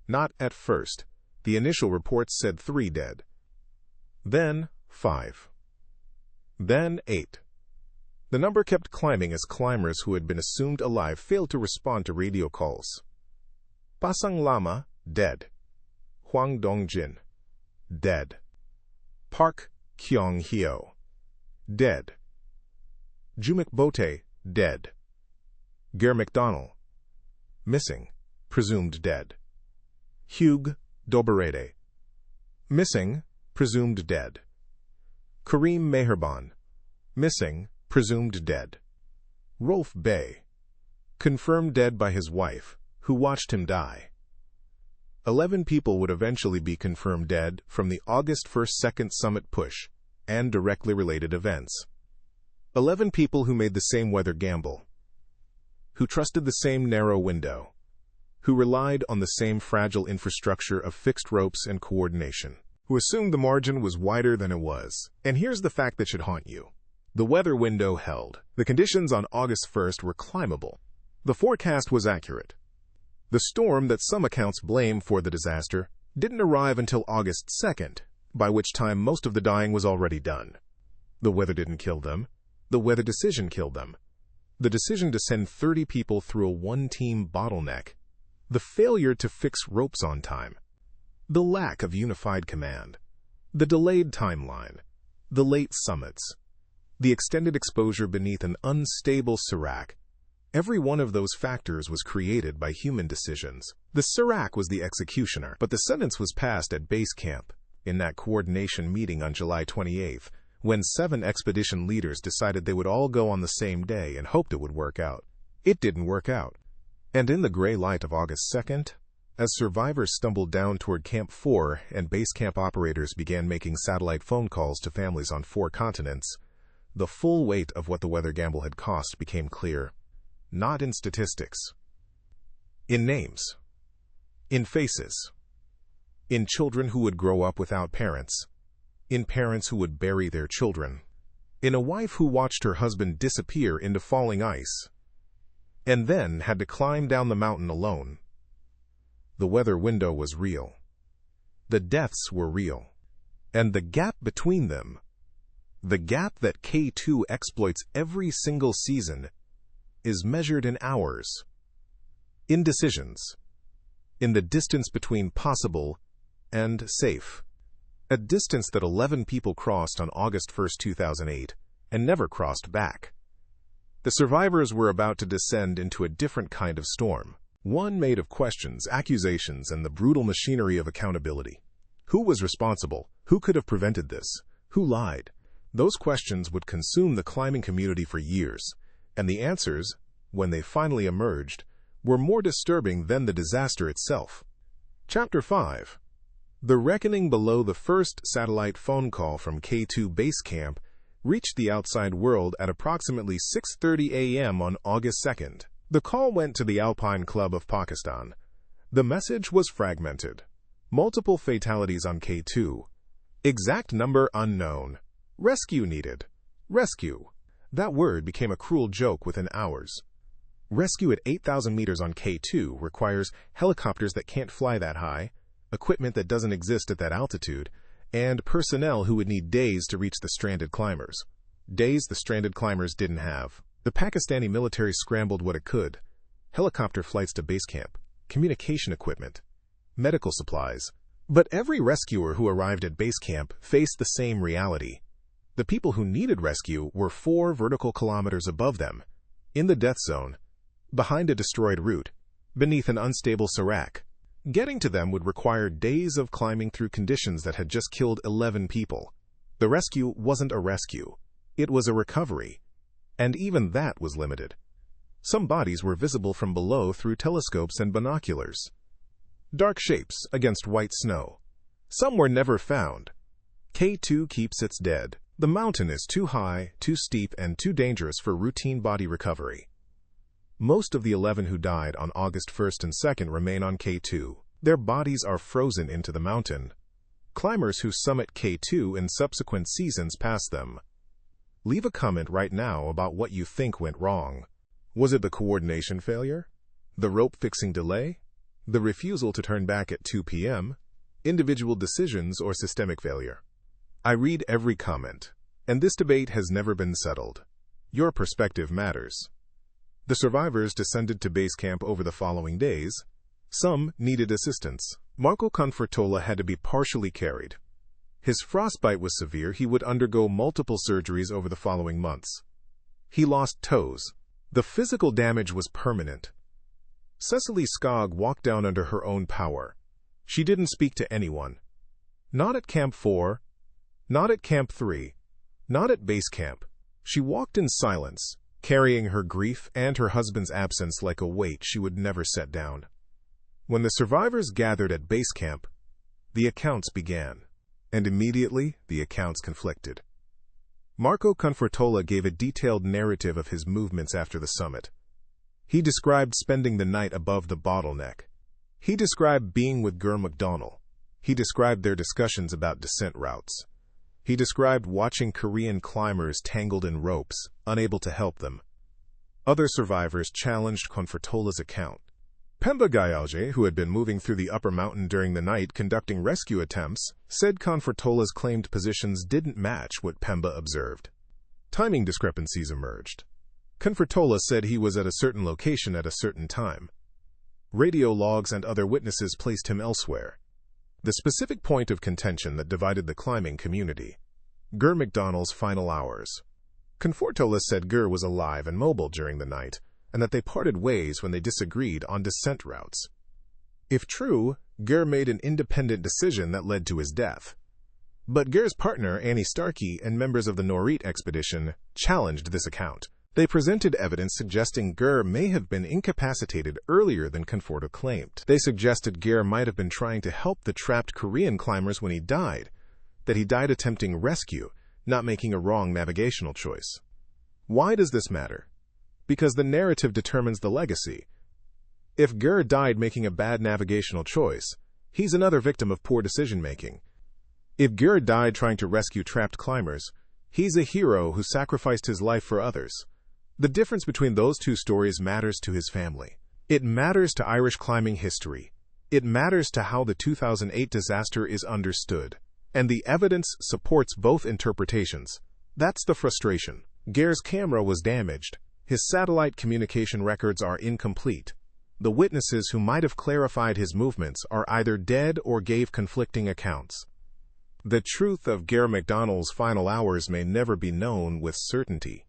Not at first. The initial reports said 3 dead. Then 5. Then 8. The number kept climbing as climbers who had been assumed alive failed to respond to radio calls. Pasang Lama, dead. Hwang Dong-jin, dead. Park Kyung-hyo, dead. Jumik Bote, dead. Gare MacDonald, missing, presumed dead. Hugh Doberede, missing, presumed dead. Kareem Meherban, missing, presumed dead. Rolf Bey, confirmed dead by his wife, who watched him die. 11 people would eventually be confirmed dead from the August 1st-2nd summit push and directly related events. 11 people who made the same weather gamble, who trusted the same narrow window, who relied on the same fragile infrastructure of fixed ropes and coordination, who assumed the margin was wider than it was. And here's the fact that should haunt you. The weather window held. The conditions on August 1st were climbable. The forecast was accurate. The storm that some accounts blame for the disaster didn't arrive until August 2nd, by which time most of the dying was already done. The weather didn't kill them. The weather decision killed them. The decision to send 30 people through a one-team bottleneck. The failure to fix ropes on time. The lack of unified command. The delayed timeline. The late summits. The extended exposure beneath an unstable Serac. Every one of those factors was created by human decisions. The Serac was the executioner, but the sentence was passed at base camp in that coordination meeting on July 28th, when 7 expedition leaders decided they would all go on the same day and hoped it would work out. It didn't work out. And in the gray light of August 2nd, as survivors stumbled down toward Camp 4 and base camp operators began making satellite phone calls to families on 4 continents, the full weight of what the weather gamble had cost became clear. Not in statistics. In names. In faces. In children who would grow up without parents. In parents who would bury their children. In a wife who watched her husband disappear into falling ice, and then had to climb down the mountain alone. The weather window was real. The deaths were real. And the gap between them, the gap that K2 exploits every single season, is measured in hours. In decisions. In the distance between possible and safe. A distance that 11 people crossed on August 1, 2008, and never crossed back. The survivors were about to descend into a different kind of storm. One made of questions, accusations, and the brutal machinery of accountability. Who was responsible? Who could have prevented this? Who lied? Those questions would consume the climbing community for years, and the answers, when they finally emerged, were more disturbing than the disaster itself. Chapter 5. The reckoning below. The first satellite phone call from K2 base camp reached the outside world at approximately 6:30 a.m. on August 2nd. The call went to the Alpine Club of Pakistan. The message was fragmented. Multiple fatalities on K2. Exact number unknown. Rescue needed. Rescue. That word became a cruel joke within hours. Rescue at 8,000 meters on K2 requires helicopters that can't fly that high, equipment that doesn't exist at that altitude, and personnel who would need days to reach the stranded climbers. Days the stranded climbers didn't have. The Pakistani military scrambled what it could. Helicopter flights to base camp, communication equipment, medical supplies. But every rescuer who arrived at base camp faced the same reality. The people who needed rescue were 4 vertical kilometers above them, in the death zone, behind a destroyed route, beneath an unstable Serac. Getting to them would require days of climbing through conditions that had just killed 11 people. The rescue wasn't a rescue. It was a recovery. And even that was limited. Some bodies were visible from below through telescopes and binoculars. Dark shapes against white snow. Some were never found. K2 keeps its dead. The mountain is too high, too steep, and too dangerous for routine body recovery. Most of the 11 who died on August 1st and 2nd remain on K2. Their bodies are frozen into the mountain. Climbers who summit K2 in subsequent seasons pass them. Leave a comment right now about what you think went wrong. Was it the coordination failure? The rope fixing delay? The refusal to turn back at 2 p.m.? Individual decisions or systemic failure? I read every comment, and this debate has never been settled. Your perspective matters. The survivors descended to base camp over the following days. Some needed assistance. Marco Confortola had to be partially carried. His frostbite was severe. He would undergo multiple surgeries over the following months. He lost toes. The physical damage was permanent. Cecily Skog walked down under her own power. She didn't speak to anyone. Not at Camp 4, not at Camp 3, not at base camp. She walked in silence, carrying her grief and her husband's absence like a weight she would never set down. When the survivors gathered at base camp, the accounts began, and immediately the accounts conflicted. Marco Confortola gave a detailed narrative of his movements after the summit. He described spending the night above the bottleneck. He described being with Ger McDonnell. He described their discussions about descent routes. He described watching Korean climbers tangled in ropes, unable to help them. Other survivors challenged Confortola's account. Pemba Gyalje, who had been moving through the upper mountain during the night conducting rescue attempts, said Confortola's claimed positions didn't match what Pemba observed. Timing discrepancies emerged. Confortola said he was at a certain location at a certain time. Radio logs and other witnesses placed him elsewhere. The specific point of contention that divided the climbing community. Ger McDonnell's final hours. Confortola said Ger was alive and mobile during the night, and that they parted ways when they disagreed on descent routes. If true, Ger made an independent decision that led to his death. But Ger's partner, Annie Starkey, and members of the Norit expedition challenged this account. They presented evidence suggesting Ger may have been incapacitated earlier than Conforto claimed. They suggested Ger might have been trying to help the trapped Korean climbers when he died, that he died attempting rescue, not making a wrong navigational choice. Why does this matter? Because the narrative determines the legacy. If Ger died making a bad navigational choice, he's another victim of poor decision-making. If Ger died trying to rescue trapped climbers, he's a hero who sacrificed his life for others. The difference between those two stories matters to his family. It matters to Irish climbing history. It matters to how the 2008 disaster is understood. And the evidence supports both interpretations. That's the frustration. Ger's camera was damaged. His satellite communication records are incomplete. The witnesses who might have clarified his movements are either dead or gave conflicting accounts. The truth of Ger McDonnell's final hours may never be known with certainty.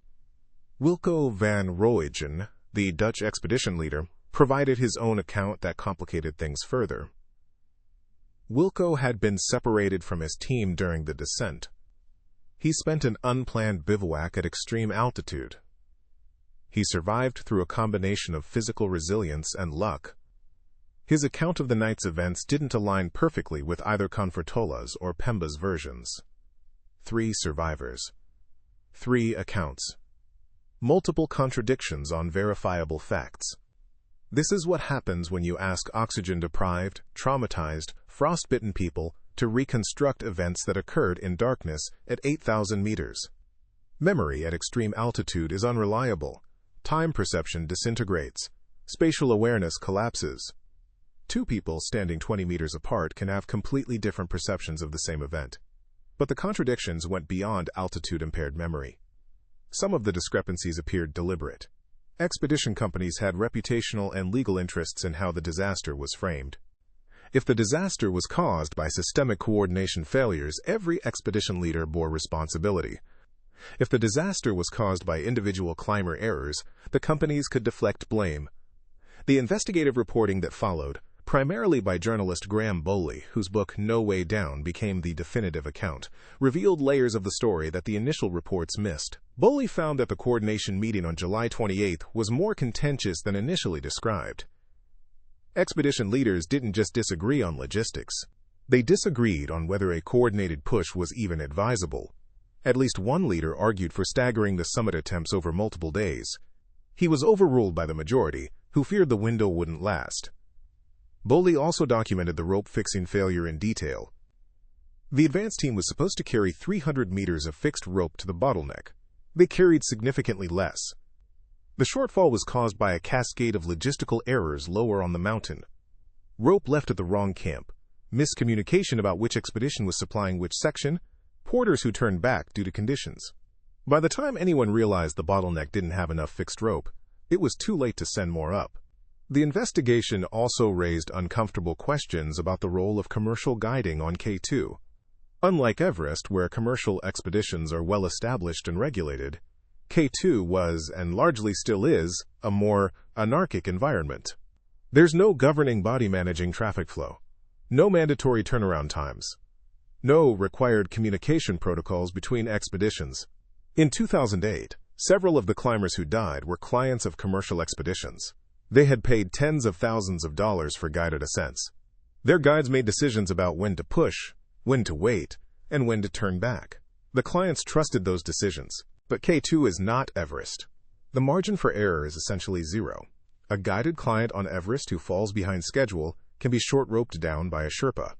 Wilco van Rooijen, the Dutch expedition leader, provided his own account that complicated things further. Wilco had been separated from his team during the descent. He spent an unplanned bivouac at extreme altitude. He survived through a combination of physical resilience and luck. His account of the night's events didn't align perfectly with either Confortola's or Pemba's versions. 3 survivors. 3 accounts. Multiple contradictions on verifiable facts. This is what happens when you ask oxygen-deprived, traumatized, frostbitten people to reconstruct events that occurred in darkness at 8,000 meters. Memory at extreme altitude is unreliable. Time perception disintegrates. Spatial awareness collapses. 2 people standing 20 meters apart can have completely different perceptions of the same event. But the contradictions went beyond altitude-impaired memory. Some of the discrepancies appeared deliberate. Expedition companies had reputational and legal interests in how the disaster was framed. If the disaster was caused by systemic coordination failures, every expedition leader bore responsibility. If the disaster was caused by individual climber errors, the companies could deflect blame. The investigative reporting that followed, primarily by journalist Graham Bowley, whose book No Way Down became the definitive account, revealed layers of the story that the initial reports missed. Bowley found that the coordination meeting on July 28 was more contentious than initially described. Expedition leaders didn't just disagree on logistics. They disagreed on whether a coordinated push was even advisable. At least one leader argued for staggering the summit attempts over multiple days. He was overruled by the majority, who feared the window wouldn't last. Bowley also documented the rope-fixing failure in detail. The advance team was supposed to carry 300 meters of fixed rope to the bottleneck. They carried significantly less. The shortfall was caused by a cascade of logistical errors lower on the mountain. Rope left at the wrong camp, miscommunication about which expedition was supplying which section, porters who turned back due to conditions. By the time anyone realized the bottleneck didn't have enough fixed rope, it was too late to send more up. The investigation also raised uncomfortable questions about the role of commercial guiding on K2. Unlike Everest, where commercial expeditions are well established and regulated, K2 was, and largely still is, a more anarchic environment. There's no governing body managing traffic flow, no mandatory turnaround times, no required communication protocols between expeditions. In 2008, several of the climbers who died were clients of commercial expeditions. They had paid tens of thousands of dollars for guided ascents. Their guides made decisions about when to push, when to wait, and when to turn back. The clients trusted those decisions. But K2 is not Everest. The margin for error is essentially zero. A guided client on Everest who falls behind schedule can be short-roped down by a Sherpa.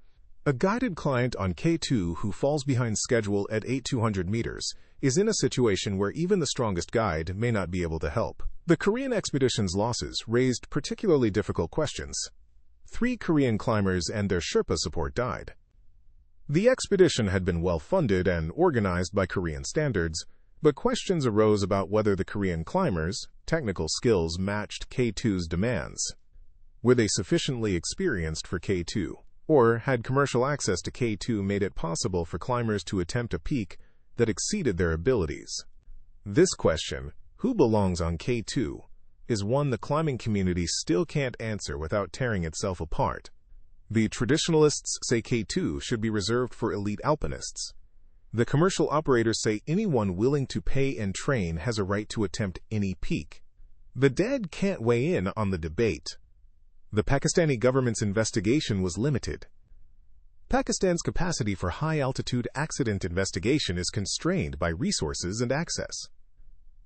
A guided client on K2 who falls behind schedule at 8,200 meters is in a situation where even the strongest guide may not be able to help. The Korean expedition's losses raised particularly difficult questions. 3 Korean climbers and their Sherpa support died. The expedition had been well-funded and organized by Korean standards, but questions arose about whether the Korean climbers' technical skills matched K2's demands. Were they sufficiently experienced for K2, or had commercial access to K2 made it possible for climbers to attempt a peak that exceeded their abilities? This question, who belongs on K2, is one the climbing community still can't answer without tearing itself apart. The traditionalists say K2 should be reserved for elite alpinists. The commercial operators say anyone willing to pay and train has a right to attempt any peak. The dead can't weigh in on the debate. The Pakistani government's investigation was limited. Pakistan's capacity for high-altitude accident investigation is constrained by resources and access.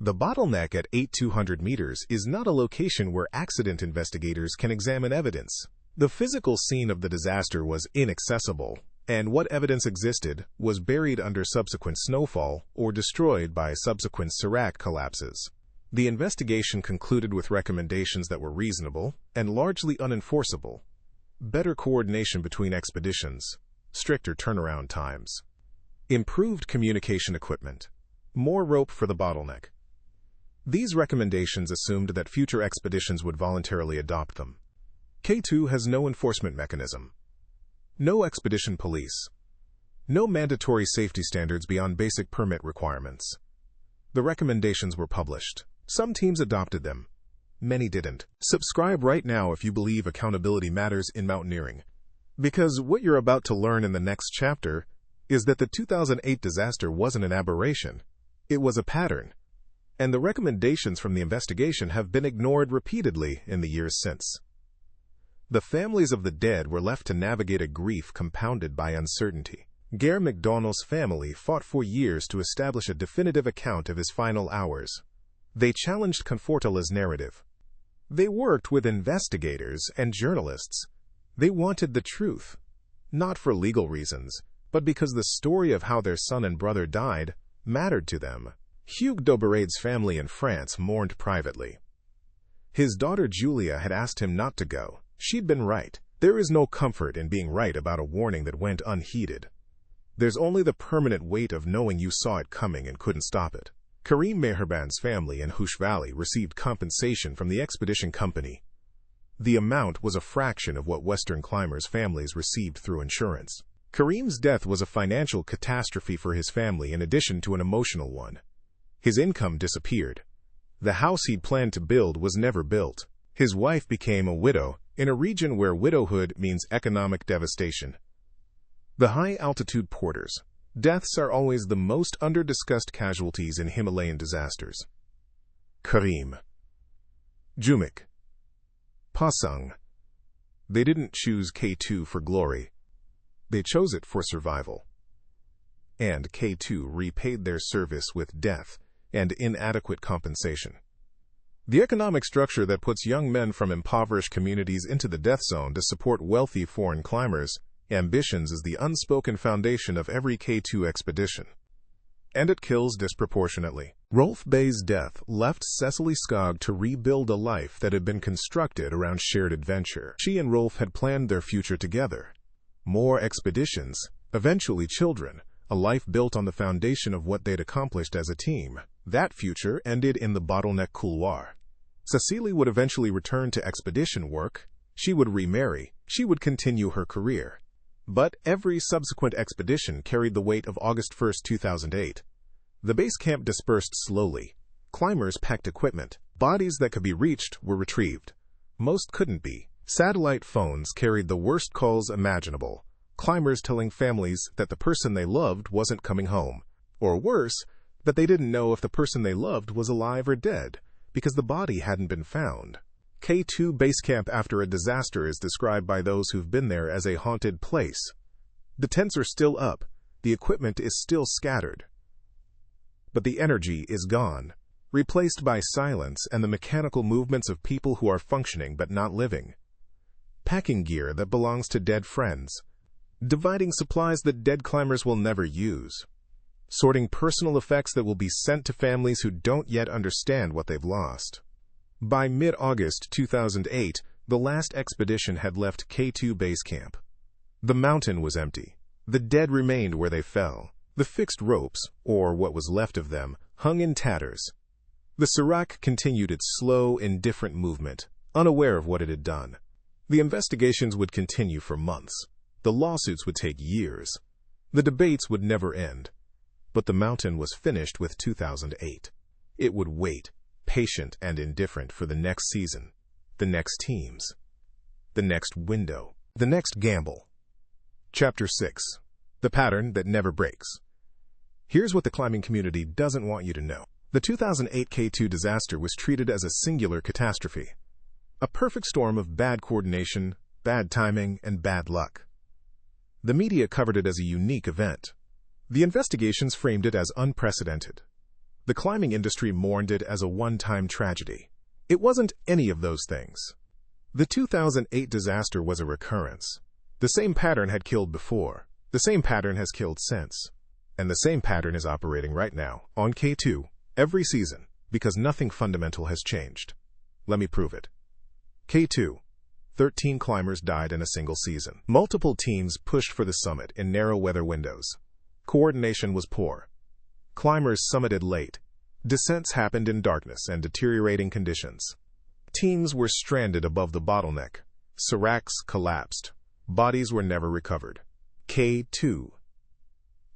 The bottleneck at 8,200 meters is not a location where accident investigators can examine evidence. The physical scene of the disaster was inaccessible, and what evidence existed was buried under subsequent snowfall or destroyed by subsequent serac collapses. The investigation concluded with recommendations that were reasonable and largely unenforceable. Better coordination between expeditions, stricter turnaround times, improved communication equipment, more rope for the bottleneck. These recommendations assumed that future expeditions would voluntarily adopt them. K2 has no enforcement mechanism, no expedition police, no mandatory safety standards beyond basic permit requirements. The recommendations were published. Some teams adopted them. Many didn't. Subscribe right now if you believe accountability matters in mountaineering. Because what you're about to learn in the next chapter is that the 2008 disaster wasn't an aberration. It was a pattern. And the recommendations from the investigation have been ignored repeatedly in the years since. The families of the dead were left to navigate a grief compounded by uncertainty. Gare McDonnell's family fought for years to establish a definitive account of his final hours. They challenged Confortala's narrative. They worked with investigators and journalists. They wanted the truth, not for legal reasons, but because the story of how their son and brother died mattered to them. Hugues Dauberad's family in France mourned privately. His daughter Julia had asked him not to go. She'd been right. There is no comfort in being right about a warning that went unheeded. There's only the permanent weight of knowing you saw it coming and couldn't stop it. Karim Meherban's family in Hoosh Valley received compensation from the expedition company. The amount was a fraction of what Western climbers' families received through insurance. Karim's death was a financial catastrophe for his family in addition to an emotional one. His income disappeared. The house he'd planned to build was never built. His wife became a widow in a region where widowhood means economic devastation. The high-altitude porters. Deaths are always the most under-discussed casualties in Himalayan disasters. Karim, Jumik, Pasung. They didn't choose K2 for glory. They chose it for survival. And K2 repaid their service with death and inadequate compensation. The economic structure that puts young men from impoverished communities into the death zone to support wealthy foreign climbers' ambitions is the unspoken foundation of every K2 expedition. And it kills disproportionately. Rolf Bay's death left Cecily Skog to rebuild a life that had been constructed around shared adventure. She and Rolf had planned their future together. More expeditions, eventually children, a life built on the foundation of what they'd accomplished as a team. That future ended in the bottleneck couloir. Cecily would eventually return to expedition work. She would remarry. She would continue her career. But every subsequent expedition carried the weight of August 1, 2008. The base camp dispersed slowly. Climbers packed equipment. Bodies that could be reached were retrieved. Most couldn't be. Satellite phones carried the worst calls imaginable. Climbers telling families that the person they loved wasn't coming home. Or worse, that they didn't know if the person they loved was alive or dead, because the body hadn't been found. K2 base camp after a disaster is described by those who've been there as a haunted place. The tents are still up, the equipment is still scattered. But the energy is gone, replaced by silence and the mechanical movements of people who are functioning but not living. Packing gear that belongs to dead friends. Dividing supplies that dead climbers will never use. Sorting personal effects that will be sent to families who don't yet understand what they've lost. By mid-August 2008, the last expedition had left K2 base camp. The mountain was empty. The dead remained where they fell. The fixed ropes, or what was left of them, hung in tatters. The Serac continued its slow, indifferent movement, unaware of what it had done. The investigations would continue for months. The lawsuits would take years. The debates would never end. But the mountain was finished with 2008. It would wait, patient and indifferent, for the next season, the next teams, the next window, the next gamble. Chapter 6. The Pattern That Never Breaks. Here's what the climbing community doesn't want you to know. The 2008 K2 disaster was treated as a singular catastrophe. A perfect storm of bad coordination, bad timing, and bad luck. The media covered it as a unique event. The investigations framed it as unprecedented. The climbing industry mourned it as a one-time tragedy. It wasn't any of those things. The 2008 disaster was a recurrence. The same pattern had killed before. The same pattern has killed since. And the same pattern is operating right now, on K2, every season, because nothing fundamental has changed. Let me prove it. K2. 13 climbers died in a single season. Multiple teams pushed for the summit in narrow weather windows. Coordination was poor. Climbers summited late. Descents happened in darkness and deteriorating conditions. Teams were stranded above the bottleneck. Seracs collapsed. Bodies were never recovered. K2.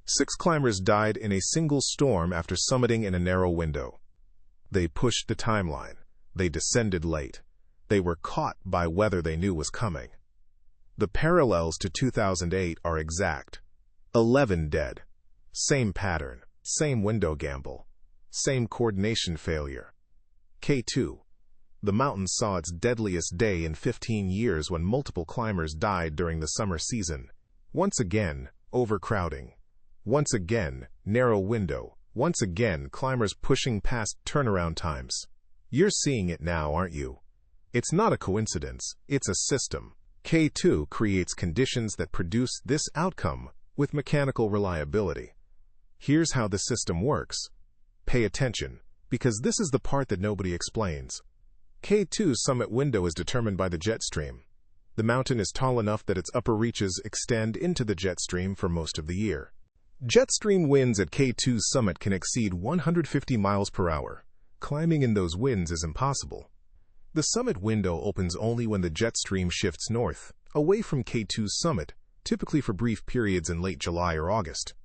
6 climbers died in a single storm after summiting in a narrow window. They pushed the timeline. They descended late. They were caught by weather they knew was coming. The parallels to 2008 are exact. 11 dead. Same pattern, same window gamble, same coordination failure. K2. The mountain saw its deadliest day in 15 years when multiple climbers died during the summer season. Once again, overcrowding. Once again, narrow window. Once again, climbers pushing past turnaround times. You're seeing it now, aren't you? It's not a coincidence, it's a system. K2 creates conditions that produce this outcome with mechanical reliability. Here's how the system works. Pay attention, because this is the part that nobody explains. K2's summit window is determined by the jet stream. The mountain is tall enough that its upper reaches extend into the jet stream for most of the year. Jet stream winds at K2's summit can exceed 150 miles per hour. Climbing in those winds is impossible. The summit window opens only when the jet stream shifts north, away from K2's summit, typically for brief periods in late July or August.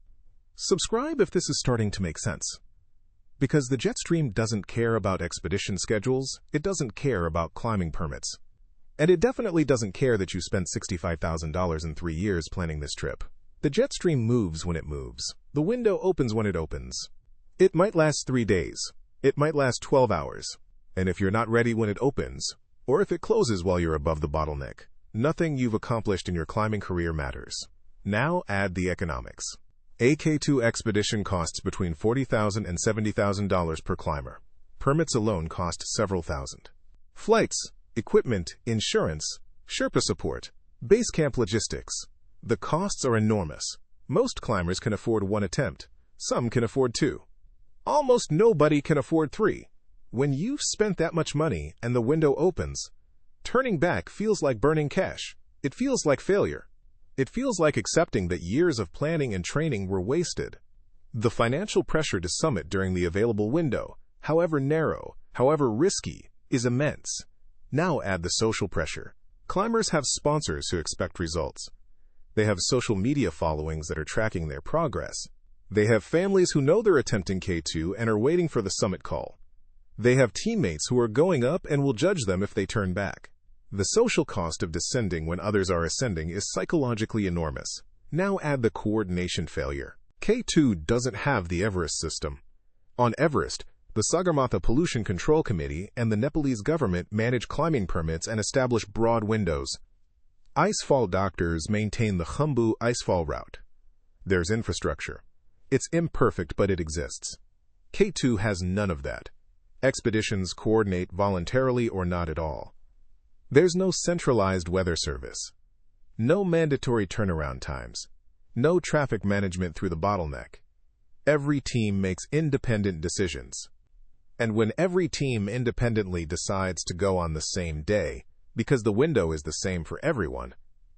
Subscribe if this is starting to make sense. Because the jet stream doesn't care about expedition schedules, it doesn't care about climbing permits. And it definitely doesn't care that you spent $65,000 in 3 years planning this trip. The jet stream moves when it moves. The window opens when it opens. It might last 3 days. It might last 12 hours. And if you're not ready when it opens, or if it closes while you're above the bottleneck, nothing you've accomplished in your climbing career matters. Now add the economics. A K2 expedition costs between $40,000 and $70,000 per climber. Permits alone cost several thousand. Flights, equipment, insurance, Sherpa support, base camp logistics. The costs are enormous. Most climbers can afford 1 attempt. Some can afford 2. Almost nobody can afford 3. When you've spent that much money and the window opens, turning back feels like burning cash. It feels like failure. It feels like accepting that years of planning and training were wasted. The financial pressure to summit during the available window, however narrow, however risky, is immense. Now add the social pressure. Climbers have sponsors who expect results. They have social media followings that are tracking their progress. They have families who know they're attempting K2 and are waiting for the summit call. They have teammates who are going up and will judge them if they turn back. The social cost of descending when others are ascending is psychologically enormous. Now add the coordination failure. K2 doesn't have the Everest system. On Everest, the Sagarmatha Pollution Control Committee and the Nepalese government manage climbing permits and establish broad windows. Icefall doctors maintain the Khumbu Icefall route. There's infrastructure. It's imperfect, but it exists. K2 has none of that. Expeditions coordinate voluntarily or not at all. There's no centralized weather service. No mandatory turnaround times. No traffic management through the bottleneck. Every team makes independent decisions. And when every team independently decides to go on the same day, because the window is the same for everyone,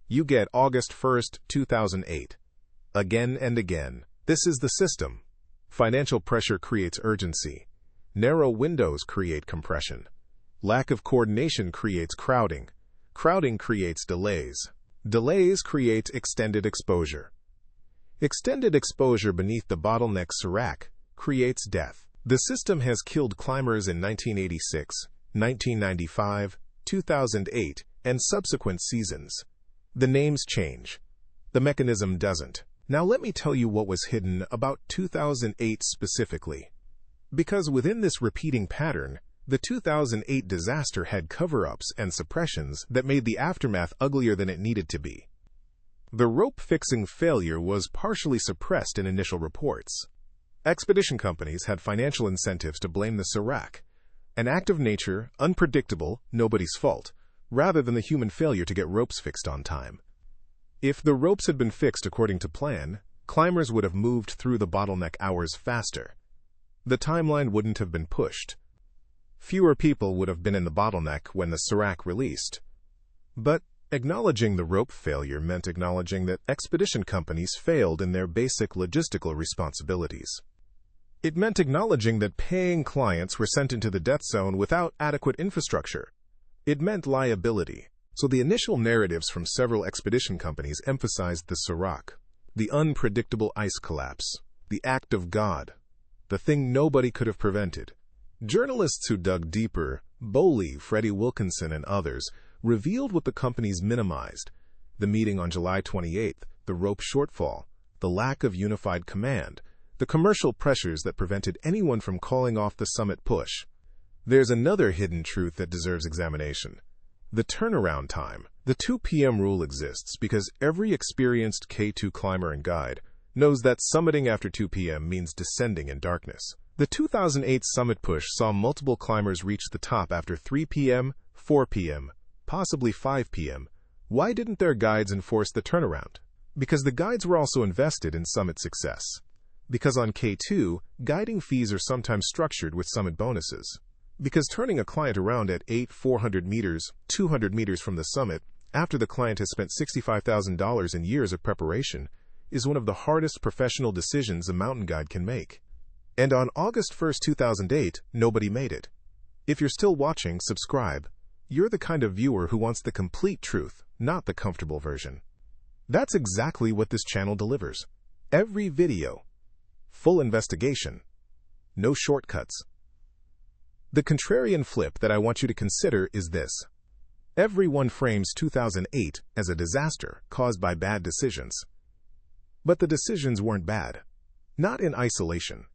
you get August 1st, 2008. Again and again. This is the system. Financial pressure creates urgency. Narrow windows create compression. Lack of coordination creates crowding. Crowding creates delays. Delays create extended exposure. Extended exposure beneath the bottleneck serac creates death. The system has killed climbers in 1986, 1995, 2008, and subsequent seasons. The names change. The mechanism doesn't. Now let me tell you what was hidden about 2008 specifically. Because within this repeating pattern, the 2008 disaster had cover-ups and suppressions that made the aftermath uglier than it needed to be. The rope-fixing failure was partially suppressed in initial reports. Expedition companies had financial incentives to blame the serac, an act of nature, unpredictable, nobody's fault, rather than the human failure to get ropes fixed on time. If the ropes had been fixed according to plan, climbers would have moved through the bottleneck hours faster. The timeline wouldn't have been pushed. Fewer people would have been in the bottleneck when the serac released. But acknowledging the rope failure meant acknowledging that expedition companies failed in their basic logistical responsibilities. It meant acknowledging that paying clients were sent into the death zone without adequate infrastructure. It meant liability. So the initial narratives from several expedition companies emphasized the serac, the unpredictable ice collapse, the act of God, the thing nobody could have prevented. Journalists who dug deeper, Bowley, Freddie Wilkinson, and others, revealed what the companies minimized: the meeting on July 28th, the rope shortfall, the lack of unified command, the commercial pressures that prevented anyone from calling off the summit push. There's another hidden truth that deserves examination. The turnaround time. The 2 p.m. rule exists because every experienced K2 climber and guide knows that summiting after 2 p.m. means descending in darkness. The 2008 summit push saw multiple climbers reach the top after 3 p.m., 4 p.m., possibly 5 p.m. Why didn't their guides enforce the turnaround? Because the guides were also invested in summit success. Because on K2, guiding fees are sometimes structured with summit bonuses. Because turning a client around at 400 meters, 200 meters from the summit, after the client has spent $65,000 in years of preparation, is one of the hardest professional decisions a mountain guide can make. And on August 1st, 2008, nobody made it. If you're still watching, subscribe. You're the kind of viewer who wants the complete truth, not the comfortable version. That's exactly what this channel delivers. Every video. Full investigation. No shortcuts. The contrarian flip that I want you to consider is this. Everyone frames 2008 as a disaster caused by bad decisions. But the decisions weren't bad. Not in isolation.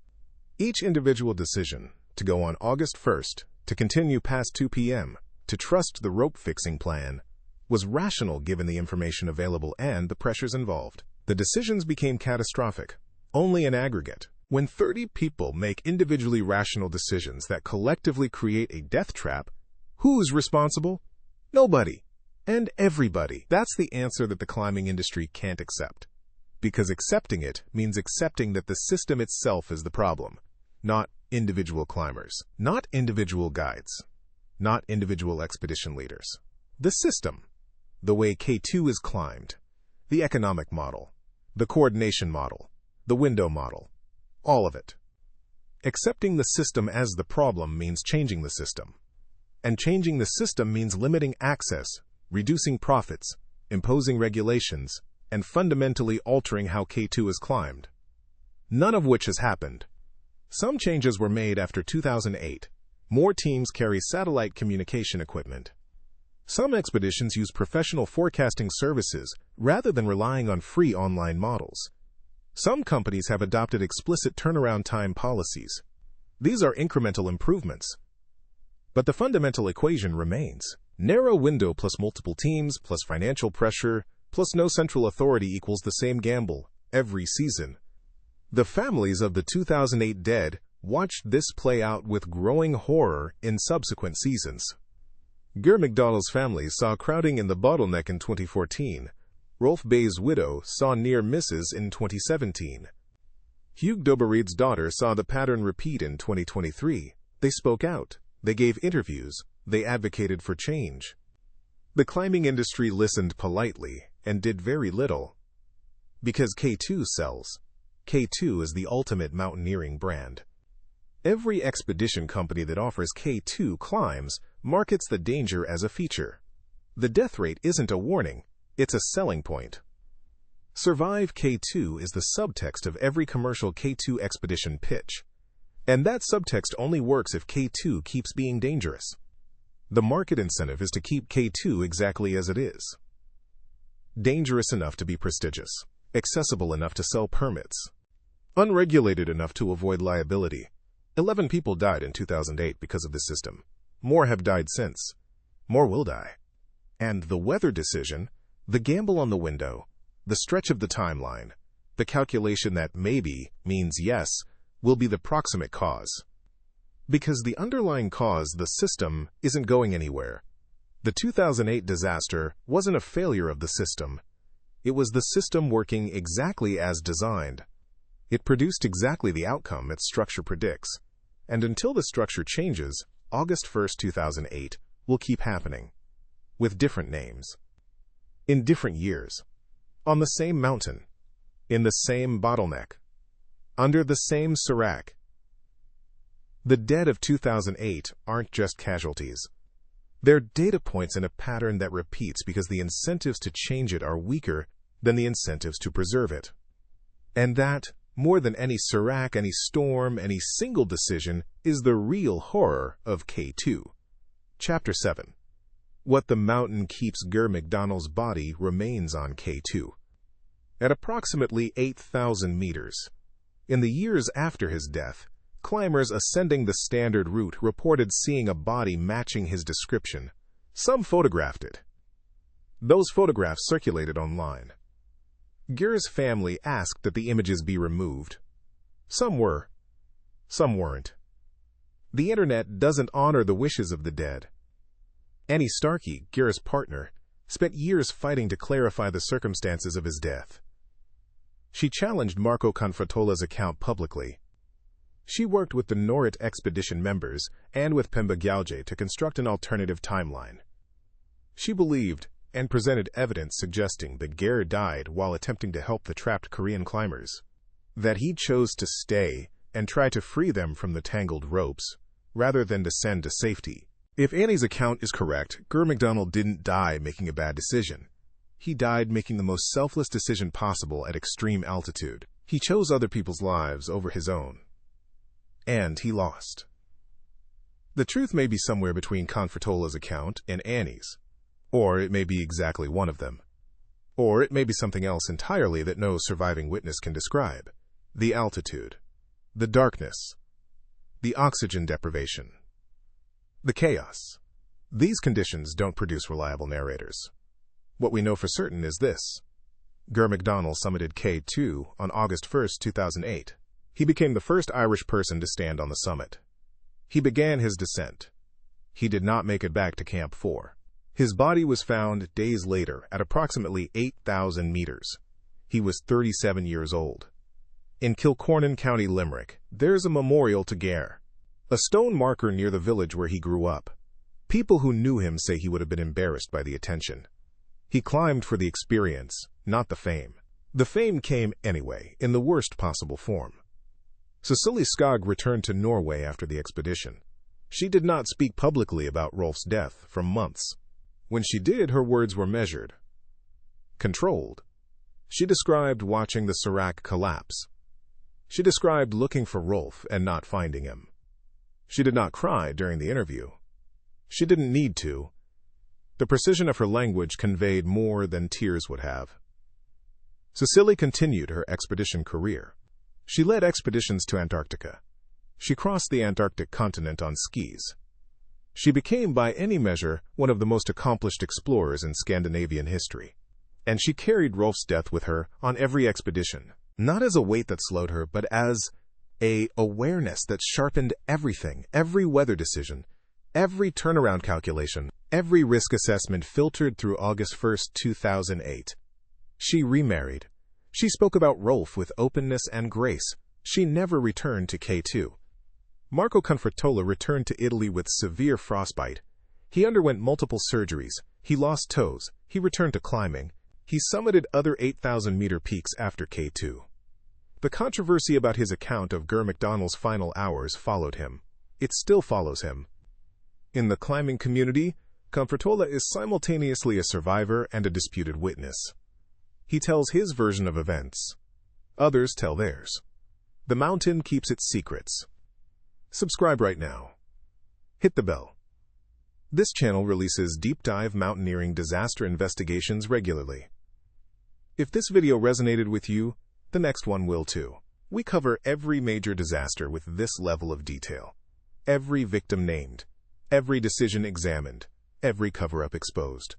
Each individual decision, to go on August 1st, to continue past 2 p.m., to trust the rope-fixing plan, was rational given the information available and the pressures involved. The decisions became catastrophic, only in aggregate. When 30 people make individually rational decisions that collectively create a death trap, who's responsible? Nobody. And everybody. That's the answer that the climbing industry can't accept. Because accepting it means accepting that the system itself is the problem, not individual climbers, not individual guides, not individual expedition leaders. The system, the way K2 is climbed, the economic model, the coordination model, the window model, all of it. Accepting the system as the problem means changing the system. And changing the system means limiting access, reducing profits, imposing regulations, and fundamentally altering how K2 is climbed. None of which has happened. Some changes were made after 2008. More teams carry satellite communication equipment. Some expeditions use professional forecasting services rather than relying on free online models. Some companies have adopted explicit turnaround time policies. These are incremental improvements. But the fundamental equation remains. Narrow window plus multiple teams plus financial pressure plus no central authority equals the same gamble every season. The families of the 2008 dead watched this play out with growing horror in subsequent seasons. Ger McDonald's family saw crowding in the bottleneck in 2014. Rolf Bay's widow saw near misses in 2017. Hugh Dobereid's daughter saw the pattern repeat in 2023, They spoke out, they gave interviews, they advocated for change. The climbing industry listened politely and did very little. Because K2 sells. K2 is the ultimate mountaineering brand. Every expedition company that offers K2 climbs markets the danger as a feature. The death rate isn't a warning, it's a selling point. Survive K2 is the subtext of every commercial K2 expedition pitch. And that subtext only works if K2 keeps being dangerous. The market incentive is to keep K2 exactly as it is. Dangerous enough to be prestigious, accessible enough to sell permits, unregulated enough to avoid liability. 11 people died in 2008 because of this system. More have died since. More will die. And the weather decision, the gamble on the window, the stretch of the timeline, the calculation that maybe means yes, will be the proximate cause. Because the underlying cause, the system, isn't going anywhere. The 2008 disaster wasn't a failure of the system. It was the system working exactly as designed. It produced exactly the outcome its structure predicts. And until the structure changes, August 1st, 2008 will keep happening. With different names. In different years. On the same mountain. In the same bottleneck. Under the same serac. The dead of 2008 aren't just casualties. They're data points in a pattern that repeats because the incentives to change it are weaker than the incentives to preserve it. And that, more than any serac, any storm, any single decision, is the real horror of K2. Chapter 7. What the mountain keeps Ger McDonald's body remains on K2. At approximately 8,000 meters. In the years after his death, climbers ascending the standard route reported seeing a body matching his description. Some photographed it. Those photographs circulated online. Ger's family asked that the images be removed. Some were. Some weren't. The internet doesn't honor the wishes of the dead. Annie Starkey, Ger's partner, spent years fighting to clarify the circumstances of his death. She challenged Marco Confratola's account publicly. She worked with the Norit expedition members and with Pemba Gyalje to construct an alternative timeline. She believed and presented evidence suggesting that Ger died while attempting to help the trapped Korean climbers, that he chose to stay and try to free them from the tangled ropes, rather than descend to safety. If Annie's account is correct, Ger McDonald didn't die making a bad decision. He died making the most selfless decision possible at extreme altitude. He chose other people's lives over his own. And he lost. The truth may be somewhere between Confratola's account and Annie's. Or it may be exactly one of them. Or it may be something else entirely that no surviving witness can describe. The altitude. The darkness. The oxygen deprivation. The chaos. These conditions don't produce reliable narrators. What we know for certain is this. Ger McDonald summited K2 on August 1st, 2008. He became the first Irish person to stand on the summit. He began his descent. He did not make it back to Camp 4. His body was found days later at approximately 8,000 meters. He was 37 years old. In Kilcornan, County Limerick, there's a memorial to Ger. A stone marker near the village where he grew up. People who knew him say he would have been embarrassed by the attention. He climbed for the experience, not the fame. The fame came anyway, in the worst possible form. Cecilie Skog returned to Norway after the expedition. She did not speak publicly about Rolf's death for months. When she did, her words were measured. Controlled. She described watching the serac collapse. She described looking for Rolf and not finding him. She did not cry during the interview. She didn't need to. The precision of her language conveyed more than tears would have. Cecilie continued her expedition career. She led expeditions to Antarctica. She crossed the Antarctic continent on skis. She became, by any measure, one of the most accomplished explorers in Scandinavian history. And she carried Rolf's death with her on every expedition, not as a weight that slowed her, but as an awareness that sharpened everything, every weather decision, every turnaround calculation, every risk assessment filtered through August 1st, 2008. She remarried. She spoke about Rolf with openness and grace. She never returned to K2. Marco Confortola returned to Italy with severe frostbite. He underwent multiple surgeries. He lost toes. He returned to climbing. He summited other 8,000-meter peaks after K2. The controversy about his account of Ger McDonald's final hours followed him. It still follows him. In the climbing community, Confortola is simultaneously a survivor and a disputed witness. He tells his version of events. Others tell theirs. The mountain keeps its secrets. Subscribe right now. Hit the bell. This channel releases deep dive mountaineering disaster investigations regularly. If this video resonated with you, the next one will too. We cover every major disaster with this level of detail. Every victim named. Every decision examined. Every cover-up exposed.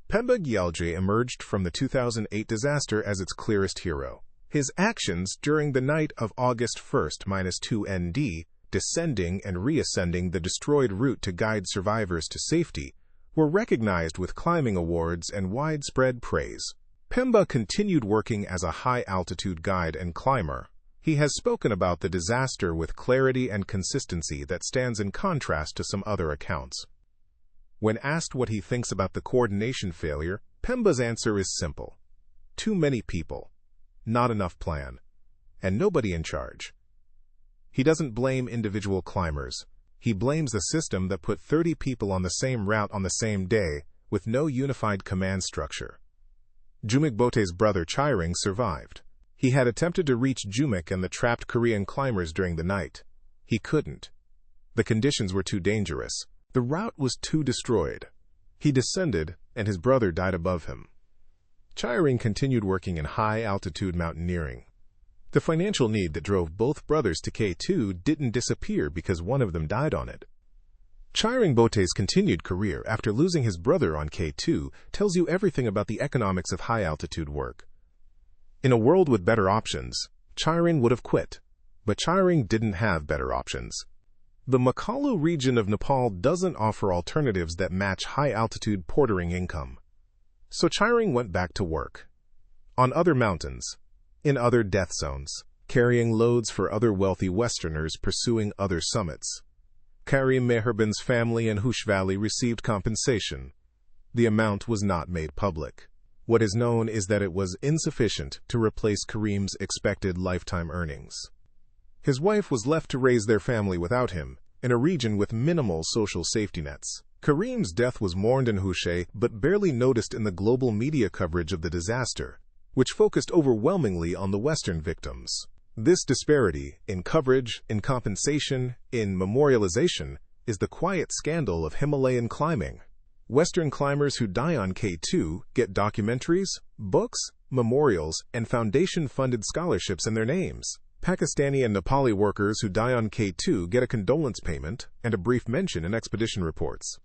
Pemba Gyalje emerged from the 2008 disaster as its clearest hero. His actions during the night of August 1-2 ND, descending and reascending the destroyed route to guide survivors to safety, were recognized with climbing awards and widespread praise. Pemba continued working as a high-altitude guide and climber. He has spoken about the disaster with clarity and consistency that stands in contrast to some other accounts. When asked what he thinks about the coordination failure, Pemba's answer is simple. Too many people, not enough plan, and nobody in charge. He doesn't blame individual climbers. He blames the system that put 30 people on the same route on the same day, with no unified command structure. Jumik Bote's brother Chairing survived. He had attempted to reach Jumik and the trapped Korean climbers during the night. He couldn't. The conditions were too dangerous. The route was too destroyed. He descended, and his brother died above him. Chairing continued working in high-altitude mountaineering. The financial need that drove both brothers to K2 didn't disappear because one of them died on it. Chairing Bote's continued career after losing his brother on K2 tells you everything about the economics of high-altitude work. In a world with better options, Chairing would have quit. But Chairing didn't have better options. The Makalu region of Nepal doesn't offer alternatives that match high-altitude portering income. So Chairing went back to work. On other mountains, in other death zones, carrying loads for other wealthy Westerners pursuing other summits. Karim Meherban's family in Hush Valley received compensation. The amount was not made public. What is known is that it was insufficient to replace Karim's expected lifetime earnings. His wife was left to raise their family without him, in a region with minimal social safety nets. Karim's death was mourned in Hushe, but barely noticed in the global media coverage of the disaster, which focused overwhelmingly on the Western victims. This disparity, in coverage, in compensation, in memorialization, is the quiet scandal of Himalayan climbing. Western climbers who die on K2 get documentaries, books, memorials, and foundation-funded scholarships in their names. Pakistani and Nepali workers who die on K2 get a condolence payment and a brief mention in expedition reports.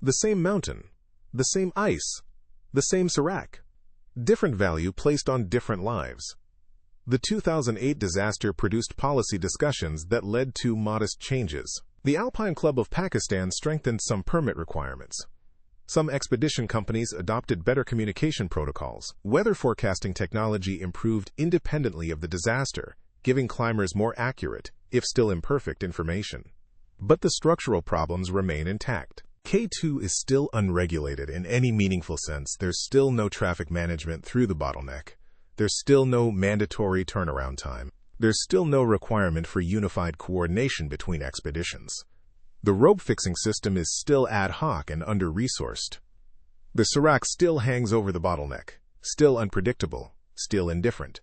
The same mountain, the same ice, the same serac. Different value placed on different lives. The 2008 disaster produced policy discussions that led to modest changes. The Alpine Club of Pakistan strengthened some permit requirements. Some expedition companies adopted better communication protocols. Weather forecasting technology improved independently of the disaster, giving climbers more accurate, if still imperfect, information. But the structural problems remain intact. K2 is still unregulated in any meaningful sense. There's still no traffic management through the bottleneck. There's still no mandatory turnaround time. There's still no requirement for unified coordination between expeditions. The rope-fixing system is still ad hoc and under-resourced. The serac still hangs over the bottleneck, still unpredictable, still indifferent.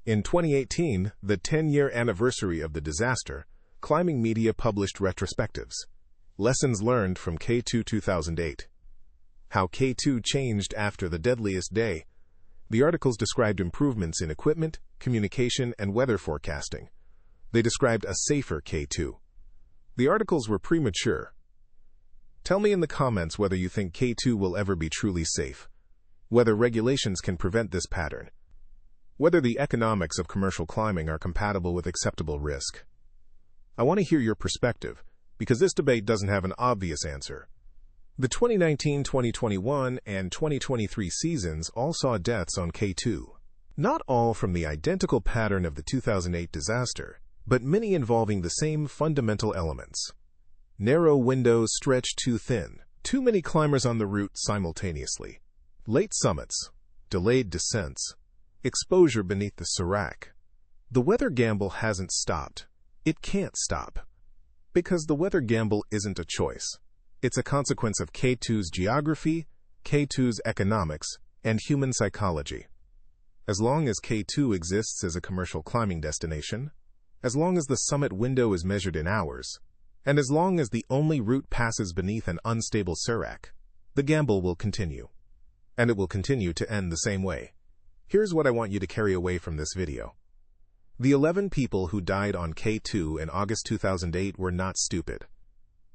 In 2018, the 10-year anniversary of the disaster, climbing media published retrospectives. Lessons learned from K2 2008. How K2 changed after the deadliest day. The articles described improvements in equipment, communication, and weather forecasting. They described a safer K2. The articles were premature. Tell me in the comments whether you think K2 will ever be truly safe, whether regulations can prevent this pattern, whether the economics of commercial climbing are compatible with acceptable risk. I want to hear your perspective, because this debate doesn't have an obvious answer. The 2019, 2021, and 2023 seasons all saw deaths on K2. Not all from the identical pattern of the 2008 disaster. but many involving the same fundamental elements. Narrow windows stretched too thin, too many climbers on the route simultaneously. Late summits, delayed descents, exposure beneath the serac. The weather gamble hasn't stopped. It can't stop. Because the weather gamble isn't a choice. It's a consequence of K2's geography, K2's economics, and human psychology. As long as K2 exists as a commercial climbing destination, as long as the summit window is measured in hours, and as long as the only route passes beneath an unstable serac, the gamble will continue. And it will continue to end the same way. Here's what I want you to carry away from this video. The 11 people who died on K2 in August 2008 were not stupid.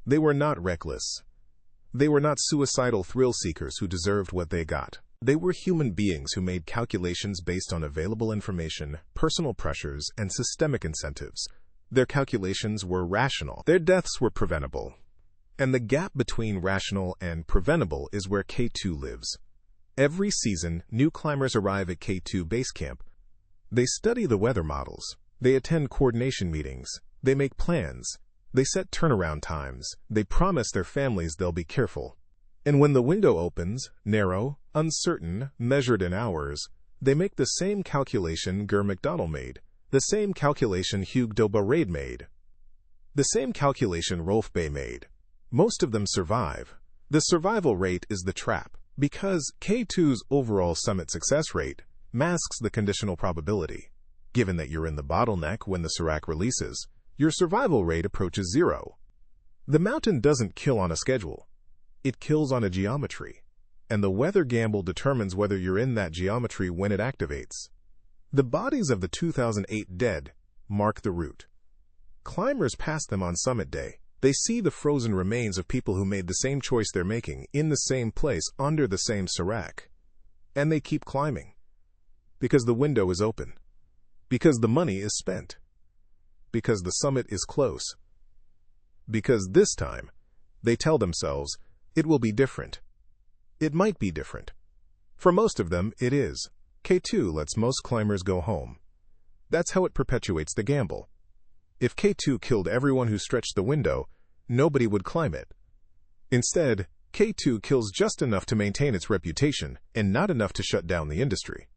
They were not reckless. They were not suicidal thrill-seekers who deserved what they got. They were human beings who made calculations based on available information, personal pressures, and systemic incentives. Their calculations were rational. Their deaths were preventable. And the gap between rational and preventable is where K2 lives. Every season, new climbers arrive at K2 base camp. They study the weather models. They attend coordination meetings. They make plans. They set turnaround times. They promise their families they'll be careful. And when the window opens, narrow, uncertain, measured in hours, they make the same calculation Ger McDonald made, the same calculation Hugues Dobarade made, the same calculation Rolf Bay made. Most of them survive. The survival rate is the trap, because K2's overall summit success rate masks the conditional probability. Given that you're in the bottleneck when the serac releases, your survival rate approaches 0. The mountain doesn't kill on a schedule. It kills on a geometry. And the weather gamble determines whether you're in that geometry when it activates. The bodies of the 2008 dead mark the route. Climbers pass them on summit day. They see the frozen remains of people who made the same choice they're making, in the same place, under the same serac. And they keep climbing. Because the window is open. Because the money is spent. Because the summit is close. Because this time, they tell themselves, it will be different. It might be different. For most of them, it is. K2 lets most climbers go home. That's how it perpetuates the gamble. If K2 killed everyone who stretched the window, nobody would climb it. Instead, K2 kills just enough to maintain its reputation and not enough to shut down the industry.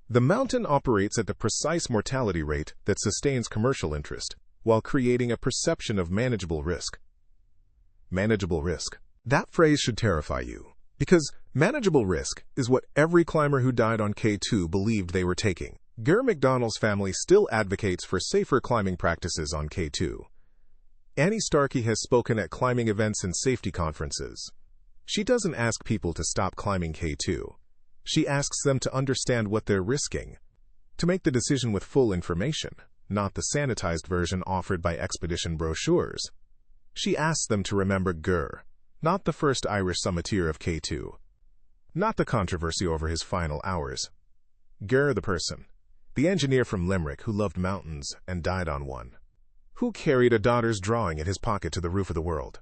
The mountain operates at the precise mortality rate that sustains commercial interest, while creating a perception of manageable risk. Manageable risk. That phrase should terrify you, because manageable risk is what every climber who died on K2 believed they were taking. Ger McDonald's family still advocates for safer climbing practices on K2. Annie Starkey has spoken at climbing events and safety conferences. She doesn't ask people to stop climbing K2. She asks them to understand what they're risking, to make the decision with full information, not the sanitized version offered by expedition brochures. She asks them to remember Ger, not the first Irish summiteer of K2, not the controversy over his final hours. Ger the person, the engineer from Limerick who loved mountains and died on one, who carried a daughter's drawing in his pocket to the roof of the world,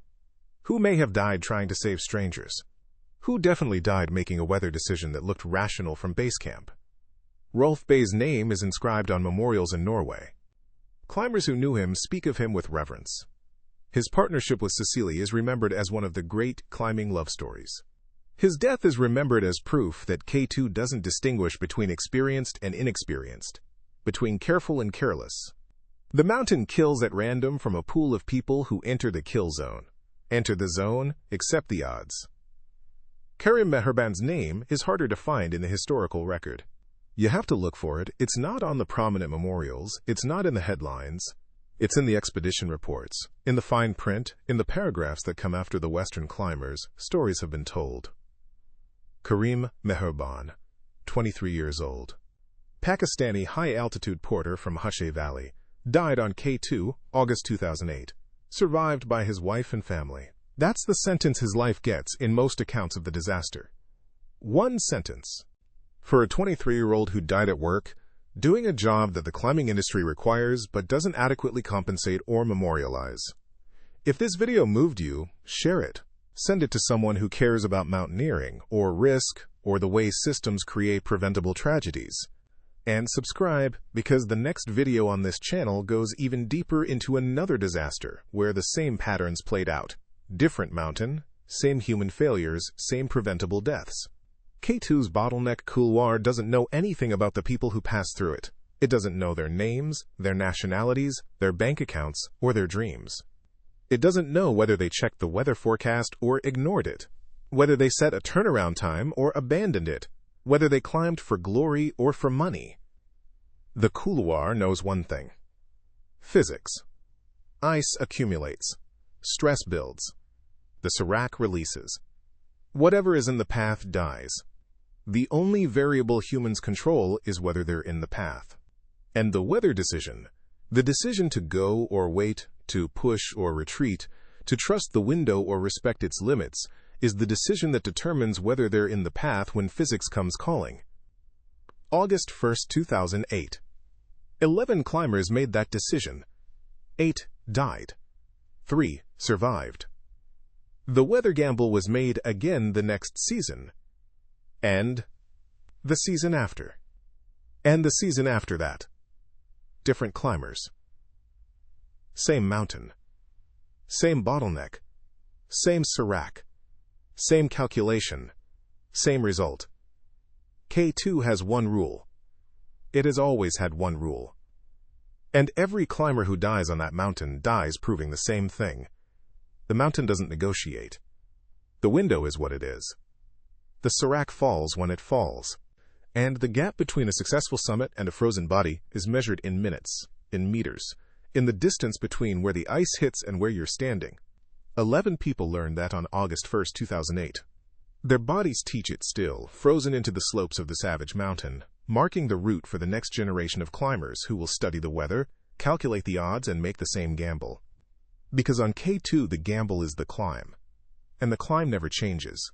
who may have died trying to save strangers, who definitely died making a weather decision that looked rational from base camp. Rolf Bay's name is inscribed on memorials in Norway. Climbers who knew him speak of him with reverence. His partnership with Cecilie is remembered as one of the great climbing love stories. His death is remembered as proof that K2 doesn't distinguish between experienced and inexperienced, between careful and careless. The mountain kills at random from a pool of people who enter the kill zone. Enter the zone, accept the odds. Karim Meherban's name is harder to find in the historical record. You have to look for it. It's not on the prominent memorials. It's not in the headlines. It's in the expedition reports, in the fine print, in the paragraphs that come after the Western climbers. Stories have been told. Karim Meherban, 23 years old. Pakistani high-altitude porter from Hushay Valley, died on K2, August 2008, survived by his wife and family. That's the sentence his life gets in most accounts of the disaster. One sentence. For a 23-year-old who died at work, doing a job that the climbing industry requires but doesn't adequately compensate or memorialize. If this video moved you, share it. Send it to someone who cares about mountaineering, or risk, or the way systems create preventable tragedies. And subscribe, because the next video on this channel goes even deeper into another disaster where the same patterns played out. Different mountain, same human failures, same preventable deaths. K2's bottleneck couloir doesn't know anything about the people who pass through it. It doesn't know their names, their nationalities, their bank accounts, or their dreams. It doesn't know whether they checked the weather forecast or ignored it, whether they set a turnaround time or abandoned it, whether they climbed for glory or for money. The couloir knows one thing: physics. Ice accumulates. Stress builds. The serac releases. Whatever is in the path dies. The only variable humans control is whether they're in the path. And the weather decision, the decision to go or wait, to push or retreat, to trust the window or respect its limits, is the decision that determines whether they're in the path when physics comes calling. August 1st, 2008. 11 climbers made that decision. 8 died. 3 survived. The weather gamble was made again the next season. And the season after. And the season after that. Different climbers. Same mountain. Same bottleneck. Same serac. Same calculation. Same result. K2 has one rule. It has always had one rule. And every climber who dies on that mountain dies proving the same thing. The mountain doesn't negotiate. The window is what it is. The serac falls when it falls. And the gap between a successful summit and a frozen body is measured in minutes, in meters, in the distance between where the ice hits and where you're standing. 11 people learned that on August 1st, 2008. Their bodies teach it still, frozen into the slopes of the savage mountain, marking the route for the next generation of climbers who will study the weather, calculate the odds, and make the same gamble. Because on K2 the gamble is the climb, and the climb never changes.